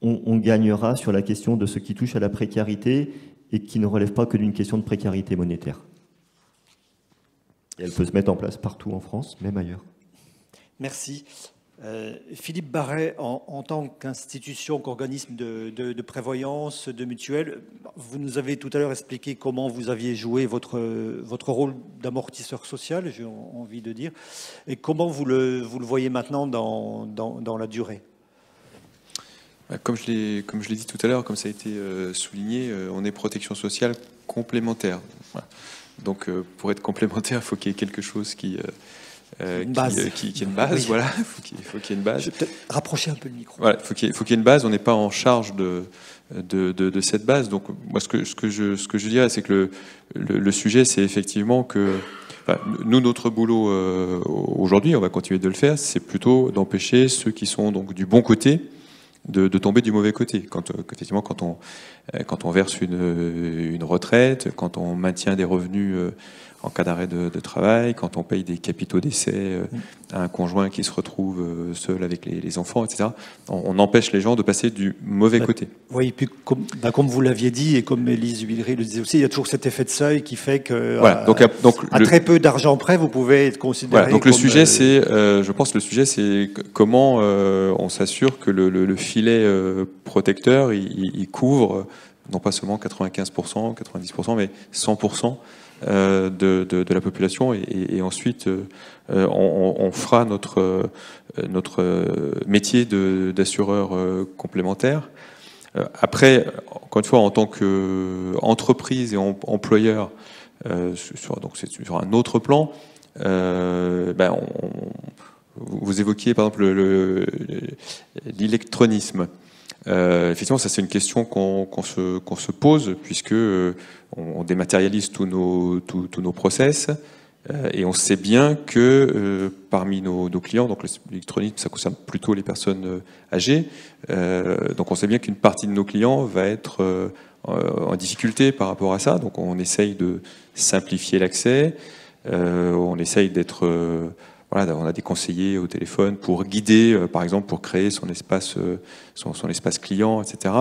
on gagnera sur la question de ce qui touche à la précarité et qui ne relève pas que d'une question de précarité monétaire. Et elle peut se mettre en place partout en France, même ailleurs. Merci. Philippe Barret, en tant qu'institution, qu'organisme de prévoyance, de mutuelle, vous nous avez tout à l'heure expliqué comment vous aviez joué votre rôle d'amortisseur social, j'ai envie de dire, et comment vous le voyez maintenant dans la durée. Comme je l'ai dit tout à l'heure, comme ça a été souligné, on est protection sociale complémentaire. Voilà. Donc pour être complémentaire, il faut qu'il y ait quelque chose qui ait une base, oui. Voilà. Il faut qu'il y ait une base. Je vais peut-être rapprocher un peu le micro. Voilà, il faut qu'il y ait une base. On n'est pas en charge de cette base. Donc moi, ce que je dirais, c'est que le sujet, c'est effectivement que nous, notre boulot aujourd'hui, on va continuer de le faire, c'est plutôt d'empêcher ceux qui sont donc du bon côté de tomber du mauvais côté. Effectivement, quand on verse une retraite, quand on maintient des revenus en cas d'arrêt de travail, quand on paye des capitaux d'essai à un conjoint qui se retrouve seul avec les enfants, etc., on empêche les gens de passer du mauvais côté. Oui, et puis comme vous l'aviez dit, et comme Élise Villeray le disait aussi, il y a toujours cet effet de seuil qui fait que voilà, à très peu d'argent près, vous pouvez être considéré. Voilà, donc le sujet, c'est, je pense, le sujet, c'est comment on s'assure que le filet protecteur, il couvre non pas seulement 95%, 90%, mais 100%. De la population et ensuite on fera notre métier d'assureur complémentaire. Après, encore une fois, en tant qu'entreprise et employeur, c'est sur un autre plan, vous évoquiez par exemple l'électronisme. Effectivement, ça c'est une question qu'on se pose puisque on dématérialise tous nos process et on sait bien que parmi nos clients, donc l'électronique, ça concerne plutôt les personnes âgées, donc on sait bien qu'une partie de nos clients va être en difficulté par rapport à ça, donc on essaye de simplifier l'accès, on essaye d'être voilà, on a des conseillers au téléphone pour guider, par exemple, pour créer son espace client, etc.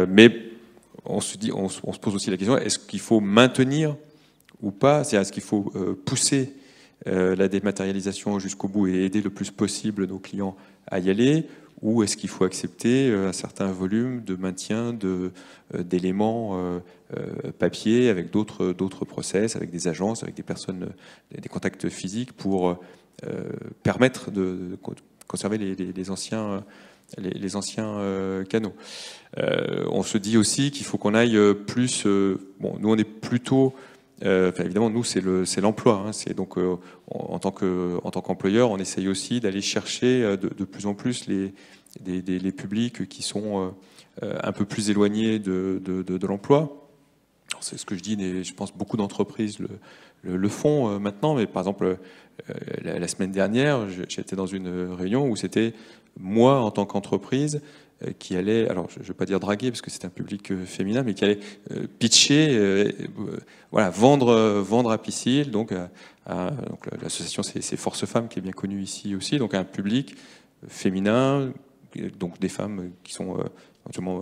Mais on se pose aussi la question, est-ce qu'il faut maintenir ou pas, c'est-à-dire est-ce qu'il faut pousser la dématérialisation jusqu'au bout et aider le plus possible nos clients à y aller, ou est-ce qu'il faut accepter un certain volume de maintien d'éléments papier avec d'autres process, avec des agences, avec des personnes, des contacts physiques pour permettre de conserver les anciens canaux. On se dit aussi qu'il faut qu'on aille plus. Bon, nous on est plutôt. Évidemment, nous c'est l'emploi. Hein, c'est donc en tant qu'employeur, on essaye aussi d'aller chercher de plus en plus les publics qui sont un peu plus éloignés de l'emploi. C'est ce que je dis, et je pense beaucoup d'entreprises le font maintenant. Mais par exemple, la semaine dernière, j'étais dans une réunion où c'était moi en tant qu'entreprise qui allait, alors je ne vais pas dire draguer parce que c'est un public féminin, mais qui allait pitcher, voilà, vendre à Piscil, donc l'association c'est Force Femmes qui est bien connue ici aussi, donc un public féminin, donc des femmes qui sont éventuellement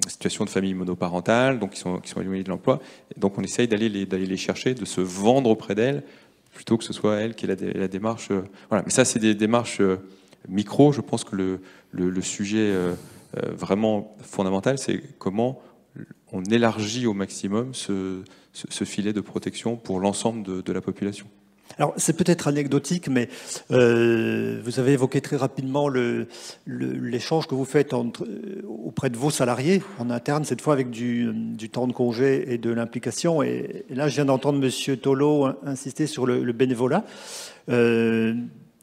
situation de famille monoparentale, donc qui sont éloignées de l'emploi. Et donc on essaye d'aller les chercher, de se vendre auprès d'elles, plutôt que ce soit elles qui aient la démarche. Voilà. Mais ça, c'est des démarches micro. Je pense que le sujet vraiment fondamental, c'est comment on élargit au maximum ce filet de protection pour l'ensemble de la population. Alors, c'est peut-être anecdotique, mais vous avez évoqué très rapidement l'échange que vous faites auprès de vos salariés en interne, cette fois avec du temps de congé et de l'implication. Et là, je viens d'entendre M. Tolo insister sur le bénévolat.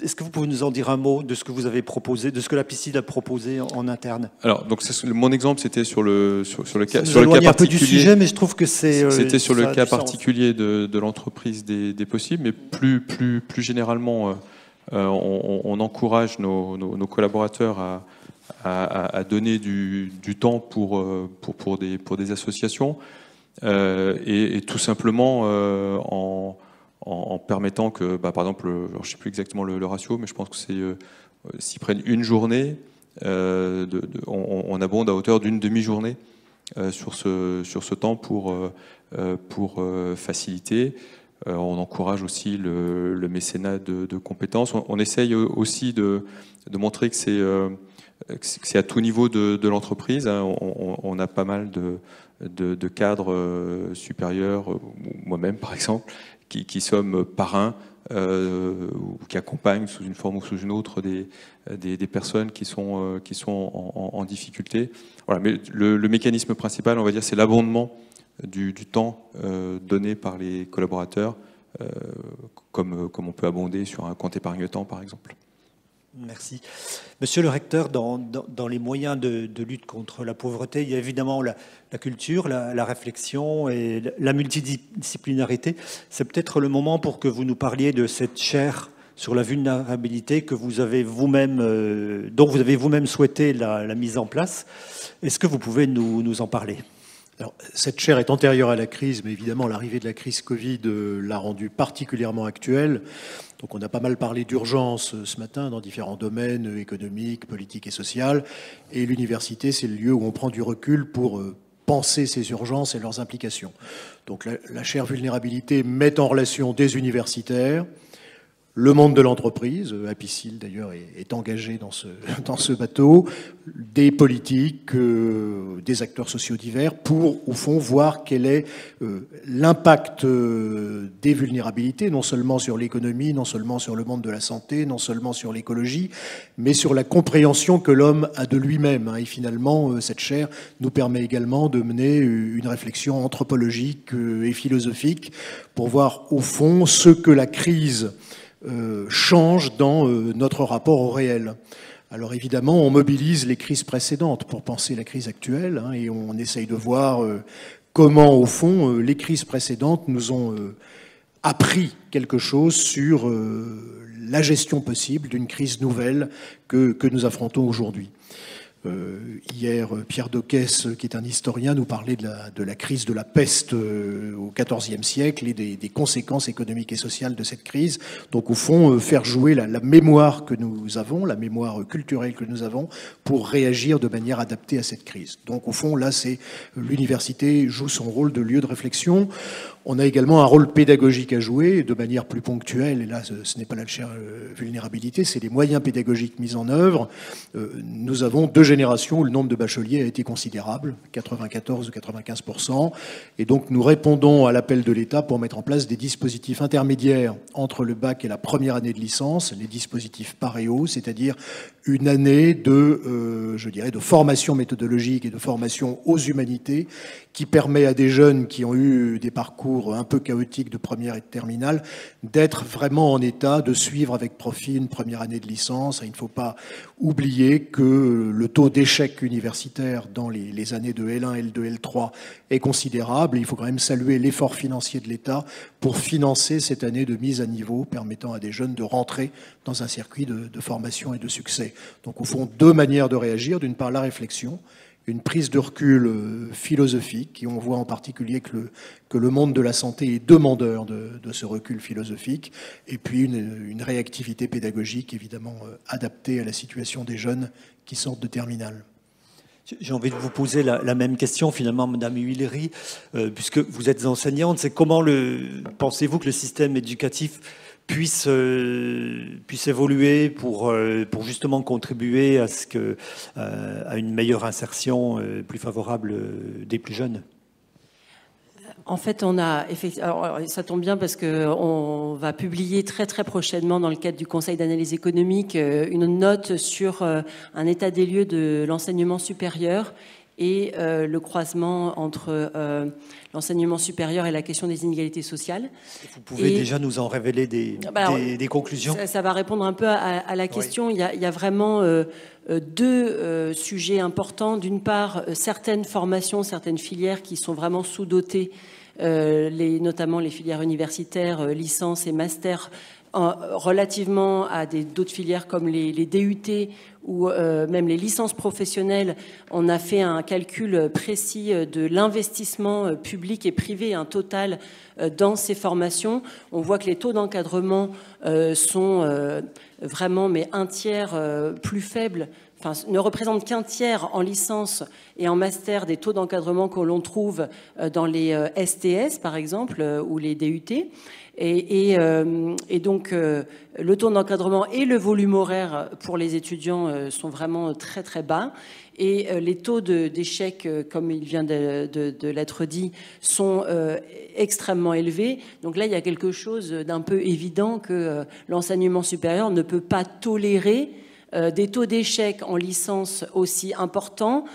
Est-ce que vous pouvez nous en dire un mot de ce que vous avez proposé, de ce que la PICID a proposé en interne? Alors, donc mon exemple, c'était sur le cas particulier. Un peu du sujet, mais je trouve que c'était sur le cas particulier de l'entreprise des possibles, mais plus généralement, on encourage nos collaborateurs à donner du temps pour des associations et tout simplement en permettant que, par exemple, je ne sais plus exactement le ratio, mais je pense que c'est s'ils prennent une journée, on abonde à hauteur d'une demi-journée sur ce temps pour faciliter. On encourage aussi le mécénat de compétences. On essaye aussi de montrer que c'est à tout niveau de l'entreprise. On a pas mal de cadres supérieurs, moi-même par exemple, qui sommes parrains ou qui accompagnent sous une forme ou sous une autre des personnes qui sont en difficulté. Voilà, mais le mécanisme principal, on va dire, c'est l'abondement du temps donné par les collaborateurs, comme on peut abonder sur un compte épargne-temps, par exemple. Merci. Monsieur le recteur, dans les moyens de lutte contre la pauvreté, il y a évidemment la culture, la réflexion et la multidisciplinarité. C'est peut-être le moment pour que vous nous parliez de cette chaire sur la vulnérabilité que vous avez dont vous avez vous-même souhaité la mise en place. Est-ce que vous pouvez nous en parler ? Alors, cette chaire est antérieure à la crise, mais évidemment l'arrivée de la crise Covid l'a rendue particulièrement actuelle. Donc on a pas mal parlé d'urgence ce matin dans différents domaines économiques, politiques et sociaux. Et l'université, c'est le lieu où on prend du recul pour penser ces urgences et leurs implications. Donc la chaire vulnérabilité met en relation des universitaires, le monde de l'entreprise, Apicil d'ailleurs est engagé dans ce bateau, des politiques, des acteurs sociaux divers, pour au fond voir quel est l'impact des vulnérabilités, non seulement sur l'économie, non seulement sur le monde de la santé, non seulement sur l'écologie, mais sur la compréhension que l'homme a de lui-même. Et finalement, cette chaire nous permet également de mener une réflexion anthropologique et philosophique pour voir au fond ce que la crise change dans notre rapport au réel. Alors évidemment, on mobilise les crises précédentes pour penser la crise actuelle, et on essaye de voir comment, au fond, les crises précédentes nous ont appris quelque chose sur la gestion possible d'une crise nouvelle que nous affrontons aujourd'hui. Hier, Pierre Doquès, qui est un historien, nous parlait de la crise de la peste au XIVe siècle et des conséquences économiques et sociales de cette crise. Donc, au fond, faire jouer la mémoire que nous avons, la mémoire culturelle que nous avons, pour réagir de manière adaptée à cette crise. Donc, au fond, là, l'université joue son rôle de lieu de réflexion. On a également un rôle pédagogique à jouer de manière plus ponctuelle, et là ce n'est pas la chaire vulnérabilité, c'est les moyens pédagogiques mis en œuvre. Nous avons 2 générations où le nombre de bacheliers a été considérable, 94 ou 95%, et donc nous répondons à l'appel de l'État pour mettre en place des dispositifs intermédiaires entre le bac et la première année de licence, les dispositifs PAREO, c'est-à-dire une année de formation méthodologique et de formation aux humanités qui permet à des jeunes qui ont eu des parcours un peu chaotiques de première et de terminale d'être vraiment en état de suivre avec profit une première année de licence. Et il ne faut pas oublier que le taux d'échec universitaire dans les années de L1, L2, L3 est considérable. Et il faut quand même saluer l'effort financier de l'État pour financer cette année de mise à niveau permettant à des jeunes de rentrer dans un circuit de formation et de succès. Donc au fond, 2 manières de réagir. D'une part, la réflexion, une prise de recul philosophique, et on voit en particulier que le monde de la santé est demandeur de ce recul philosophique, et puis une réactivité pédagogique évidemment adaptée à la situation des jeunes qui sortent de terminale. J'ai envie de vous poser la même question finalement, Madame Huillery, puisque vous êtes enseignante. C'est comment pensez-vous que le système éducatif puisse évoluer pour justement contribuer à une meilleure insertion plus favorable des plus jeunes? En fait, alors, ça tombe bien parce qu'on va publier très très prochainement dans le cadre du Conseil d'analyse économique une note sur un état des lieux de l'enseignement supérieur et le croisement entre l'enseignement supérieur et la question des inégalités sociales. Vous pouvez déjà nous en révéler des conclusions? Ça va répondre un peu à la question. Oui. Il y a vraiment deux sujets importants. D'une part, certaines formations, certaines filières qui sont vraiment sous-dotées, notamment les filières universitaires, licences et masters, relativement à d'autres filières comme les DUT ou même les licences professionnelles. On a fait un calcul précis de l'investissement public et privé, un total dans ces formations. On voit que les taux d'encadrement sont vraiment un tiers plus faibles, enfin, ne représentent qu'un tiers en licence et en master des taux d'encadrement que l'on trouve dans les STS, par exemple, ou les DUT. Et donc, le taux d'encadrement et le volume horaire pour les étudiants sont vraiment très, très bas. Et les taux d'échec, comme il vient de l'être dit, sont extrêmement élevés. Donc là, il y a quelque chose d'un peu évident que l'enseignement supérieur ne peut pas tolérer des taux d'échec en licence aussi importants,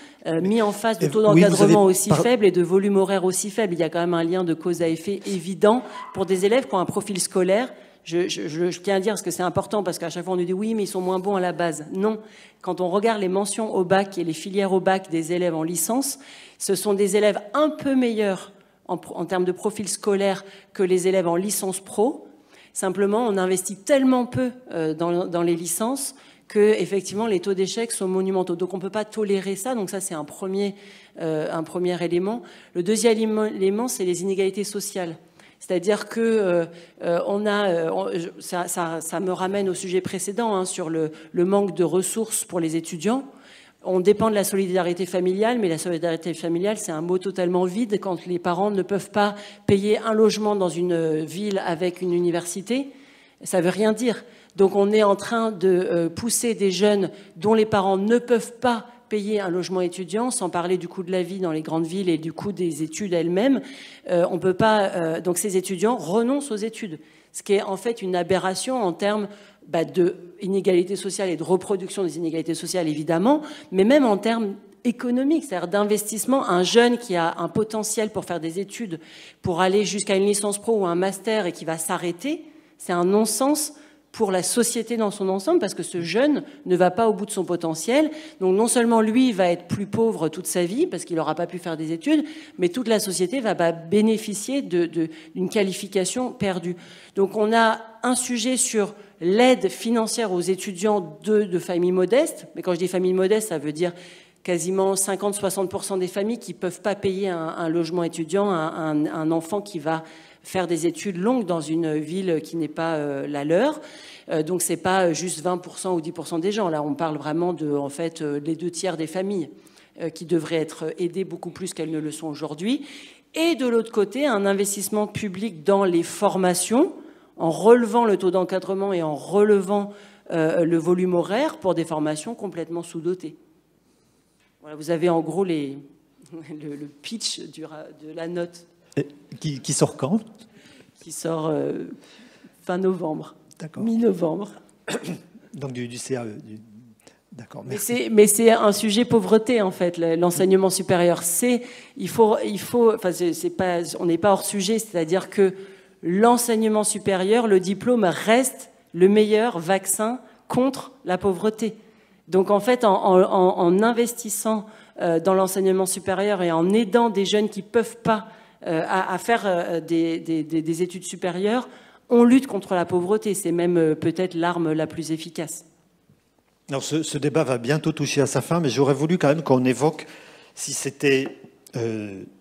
mis en face de taux d'encadrement aussi faibles et de volume horaire aussi faible. Il y a quand même un lien de cause à effet évident pour des élèves qui ont un profil scolaire. Je tiens à dire, parce que c'est important, parce qu'à chaque fois on nous dit oui, mais ils sont moins bons à la base. Non. Quand on regarde les mentions au bac et les filières au bac des élèves en licence, ce sont des élèves un peu meilleurs en termes de profil scolaire que les élèves en licence pro. Simplement, on investit tellement peu dans les licences que effectivement les taux d'échec sont monumentaux. Donc on ne peut pas tolérer ça. Donc ça, c'est un premier élément. Le deuxième élément, c'est les inégalités sociales. C'est-à-dire que ça me ramène au sujet précédent sur le manque de ressources pour les étudiants. On dépend de la solidarité familiale, mais la solidarité familiale, c'est un mot totalement vide quand les parents ne peuvent pas payer un logement dans une ville avec une université. Ça ne veut rien dire. Donc on est en train de pousser des jeunes dont les parents ne peuvent pas payer un logement étudiant, sans parler du coût de la vie dans les grandes villes et du coût des études elles-mêmes. On peut pas. Donc ces étudiants renoncent aux études, ce qui est en fait une aberration en termes d'inégalité sociale et de reproduction des inégalités sociales, évidemment, mais même en termes économiques, c'est-à-dire d'investissement. Un jeune qui a un potentiel pour faire des études, pour aller jusqu'à une licence pro ou un master et qui va s'arrêter, c'est un non-sens pour la société dans son ensemble, parce que ce jeune ne va pas au bout de son potentiel. Donc non seulement lui va être plus pauvre toute sa vie, parce qu'il n'aura pas pu faire des études, mais toute la société va bénéficier d'une qualification perdue. Donc on a un sujet sur l'aide financière aux étudiants de familles modestes, mais quand je dis familles modestes, ça veut dire quasiment 50-60% des familles qui ne peuvent pas payer un logement étudiant à un enfant qui va faire des études longues dans une ville qui n'est pas la leur. Donc c'est pas juste 20% ou 10% des gens. Là, on parle vraiment de, en fait, les 2/3 des familles qui devraient être aidées beaucoup plus qu'elles ne le sont aujourd'hui. Et de l'autre côté, un investissement public dans les formations, en relevant le taux d'encadrement et en relevant le volume horaire pour des formations complètement sous-dotées. Voilà, vous avez en gros le pitch de la note. Qui sort quand? Qui sort fin novembre. D'accord. Mi-novembre. Donc du CAE. D'accord. Mais c'est un sujet pauvreté en fait. L'enseignement supérieur, on n'est pas hors sujet. C'est-à-dire que l'enseignement supérieur, le diplôme reste le meilleur vaccin contre la pauvreté. Donc en fait, en investissant dans l'enseignement supérieur et en aidant des jeunes qui peuvent pas à faire des études supérieures, on lutte contre la pauvreté. C'est même peut-être l'arme la plus efficace. Alors ce débat va bientôt toucher à sa fin, mais j'aurais voulu quand même qu'on évoque si c'était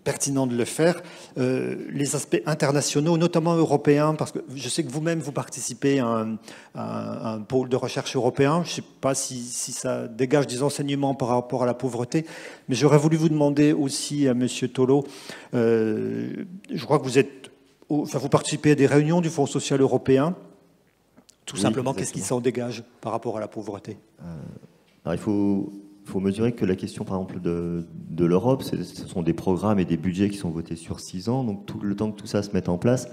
pertinent de le faire. Les aspects internationaux, notamment européens, parce que je sais que vous-même, vous participez à un pôle de recherche européen. Je ne sais pas si ça dégage des enseignements par rapport à la pauvreté, mais j'aurais voulu vous demander aussi à M. Tolo, je crois que vous participez à des réunions du Fonds social européen. Tout simplement, qu'est-ce qui s'en dégage par rapport à la pauvreté? Alors, il faut mesurer que la question, par exemple, de l'Europe, ce sont des programmes et des budgets qui sont votés sur 6 ans. Donc, tout le temps que tout ça se mette en place,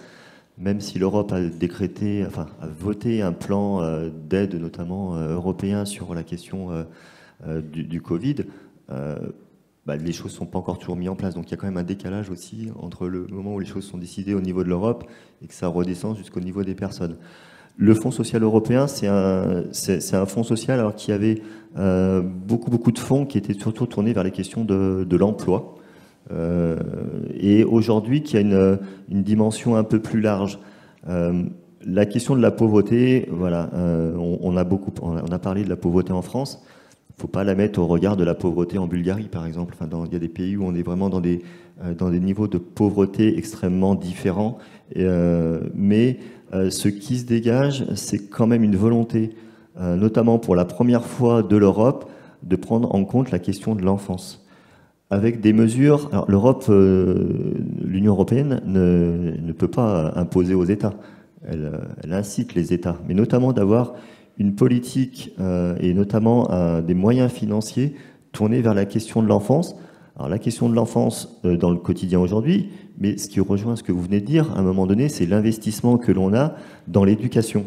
même si l'Europe a voté un plan d'aide, notamment européen, sur la question du Covid, les choses ne sont pas encore toujours mises en place. Donc, il y a quand même un décalage aussi entre le moment où les choses sont décidées au niveau de l'Europe et que ça redescend jusqu'au niveau des personnes. Le Fonds social européen, c'est un fonds social alors qui avait beaucoup de fonds qui étaient surtout tournés vers les questions de l'emploi. Et aujourd'hui, qui a une dimension un peu plus large. La question de la pauvreté, voilà, on a parlé de la pauvreté en France. Il ne faut pas la mettre au regard de la pauvreté en Bulgarie, par exemple. Enfin, il y a des pays où on est vraiment dans des niveaux de pauvreté extrêmement différents. Mais ce qui se dégage, c'est quand même une volonté, notamment pour la première fois de l'Europe, de prendre en compte la question de l'enfance. Avec des mesures... Alors, l'Union européenne ne peut pas imposer aux États. Elle incite les États, mais notamment d'avoir une politique et notamment des moyens financiers tournés vers la question de l'enfance. Alors la question de l'enfance dans le quotidien aujourd'hui, mais ce qui rejoint ce que vous venez de dire, à un moment donné, c'est l'investissement que l'on a dans l'éducation.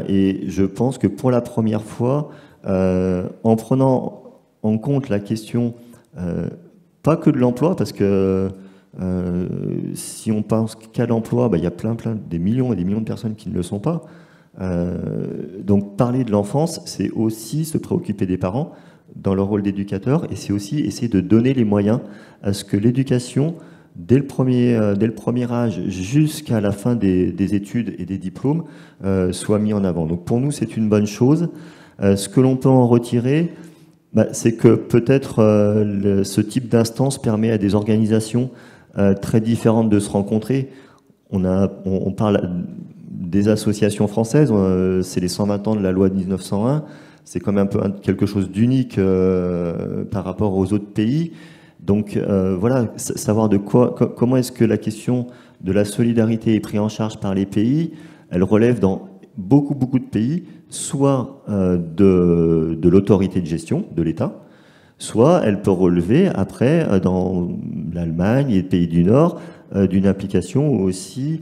Et je pense que pour la première fois, en prenant en compte la question, pas que de l'emploi, parce que si on pense qu'à l'emploi, il y a des millions et des millions de personnes qui ne le sont pas. Donc parler de l'enfance, c'est aussi se préoccuper des parents dans leur rôle d'éducateur, et c'est aussi essayer de donner les moyens à ce que l'éducation, dès le premier âge jusqu'à la fin des études et des diplômes, soit mis en avant. Donc pour nous, c'est une bonne chose. Ce que l'on peut en retirer, c'est que peut-être ce type d'instance permet à des organisations très différentes de se rencontrer. On parle des associations françaises, c'est les 120 ans de la loi de 1901, c'est quand même un peu quelque chose d'unique par rapport aux autres pays. Donc voilà, savoir comment est-ce que la question de la solidarité est prise en charge par les pays, elle relève dans beaucoup de pays, soit de l'autorité de gestion de l'État, soit elle peut relever après dans l'Allemagne et les pays du Nord d'une application aussi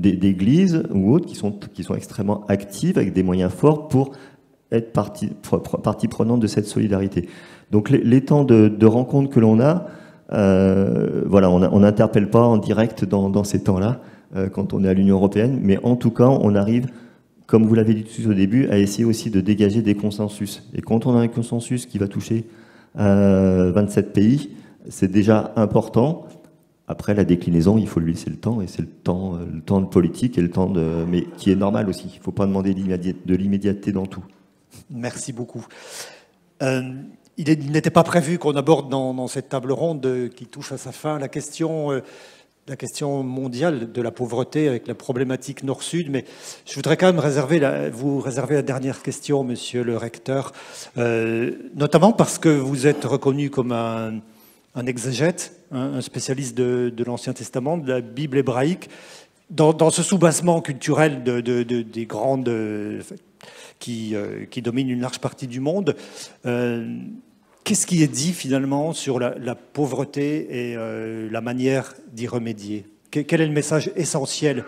d'églises ou autres qui sont extrêmement actives avec des moyens forts pour être partie prenante de cette solidarité. Donc les temps de rencontre que l'on a, voilà, on n'interpelle pas en direct dans ces temps-là quand on est à l'Union européenne, mais en tout cas, on arrive, comme vous l'avez dit tout au début, à essayer aussi de dégager des consensus. Et quand on a un consensus qui va toucher 27 pays, c'est déjà important. Après, la déclinaison, il faut lui laisser le temps, et c'est le temps de politique, et le temps mais qui est normal aussi. Il ne faut pas demander de l'immédiateté dans tout. Merci beaucoup. Il n'était pas prévu qu'on aborde dans cette table ronde qui touche à sa fin la question mondiale de la pauvreté avec la problématique Nord-Sud, mais je voudrais quand même vous réserver la dernière question, monsieur le recteur, notamment parce que vous êtes reconnu comme un exégète, un spécialiste de l'Ancien Testament, de la Bible hébraïque, dans ce soubassement culturel des grandes... qui dominent une large partie du monde. Qu'est-ce qui est dit finalement sur la pauvreté et la manière d'y remédier? Quel est le message essentiel?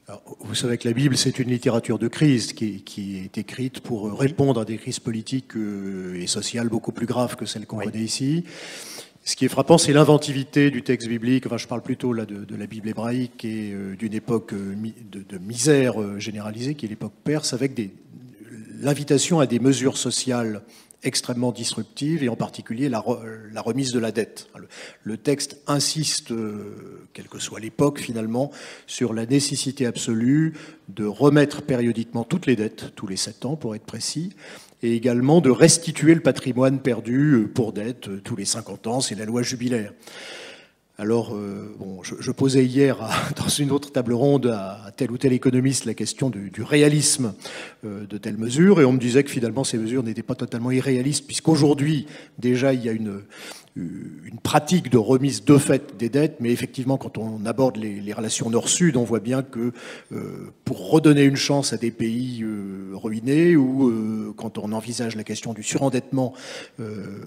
Alors, vous savez que la Bible, c'est une littérature de crise qui est écrite pour répondre à des crises politiques et sociales beaucoup plus graves que celles qu'on connaît ici. Ce qui est frappant, c'est l'inventivité du texte biblique. Enfin, je parle plutôt là de la Bible hébraïque et d'une époque de misère généralisée, qui est l'époque perse, avec l'invitation à des mesures sociales extrêmement disruptives, et en particulier la remise de la dette. Le texte insiste, quelle que soit l'époque finalement, sur la nécessité absolue de remettre périodiquement toutes les dettes, tous les 7 ans pour être précis, et également de restituer le patrimoine perdu pour dette tous les 50 ans, c'est la loi jubilaire. Alors, bon, je posais hier dans une autre table ronde à tel ou tel économiste la question du réalisme de telles mesures, et on me disait que finalement ces mesures n'étaient pas totalement irréalistes, puisqu'aujourd'hui, déjà, il y a une pratique de remise de fait des dettes, mais effectivement, quand on aborde les relations Nord-Sud, on voit bien que pour redonner une chance à des pays ruinés, ou quand on envisage la question du surendettement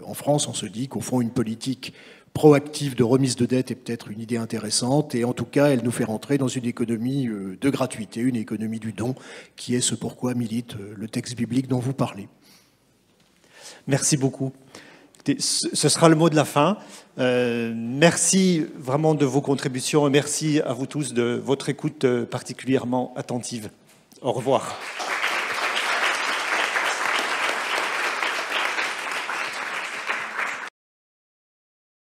en France, on se dit qu'au fond, une politique proactive de remise de dette est peut-être une idée intéressante, et en tout cas, elle nous fait rentrer dans une économie de gratuité, une économie du don, qui est ce pourquoi milite le texte biblique dont vous parlez. Merci beaucoup. Ce sera le mot de la fin. Merci vraiment de vos contributions et merci à vous tous de votre écoute particulièrement attentive. Au revoir.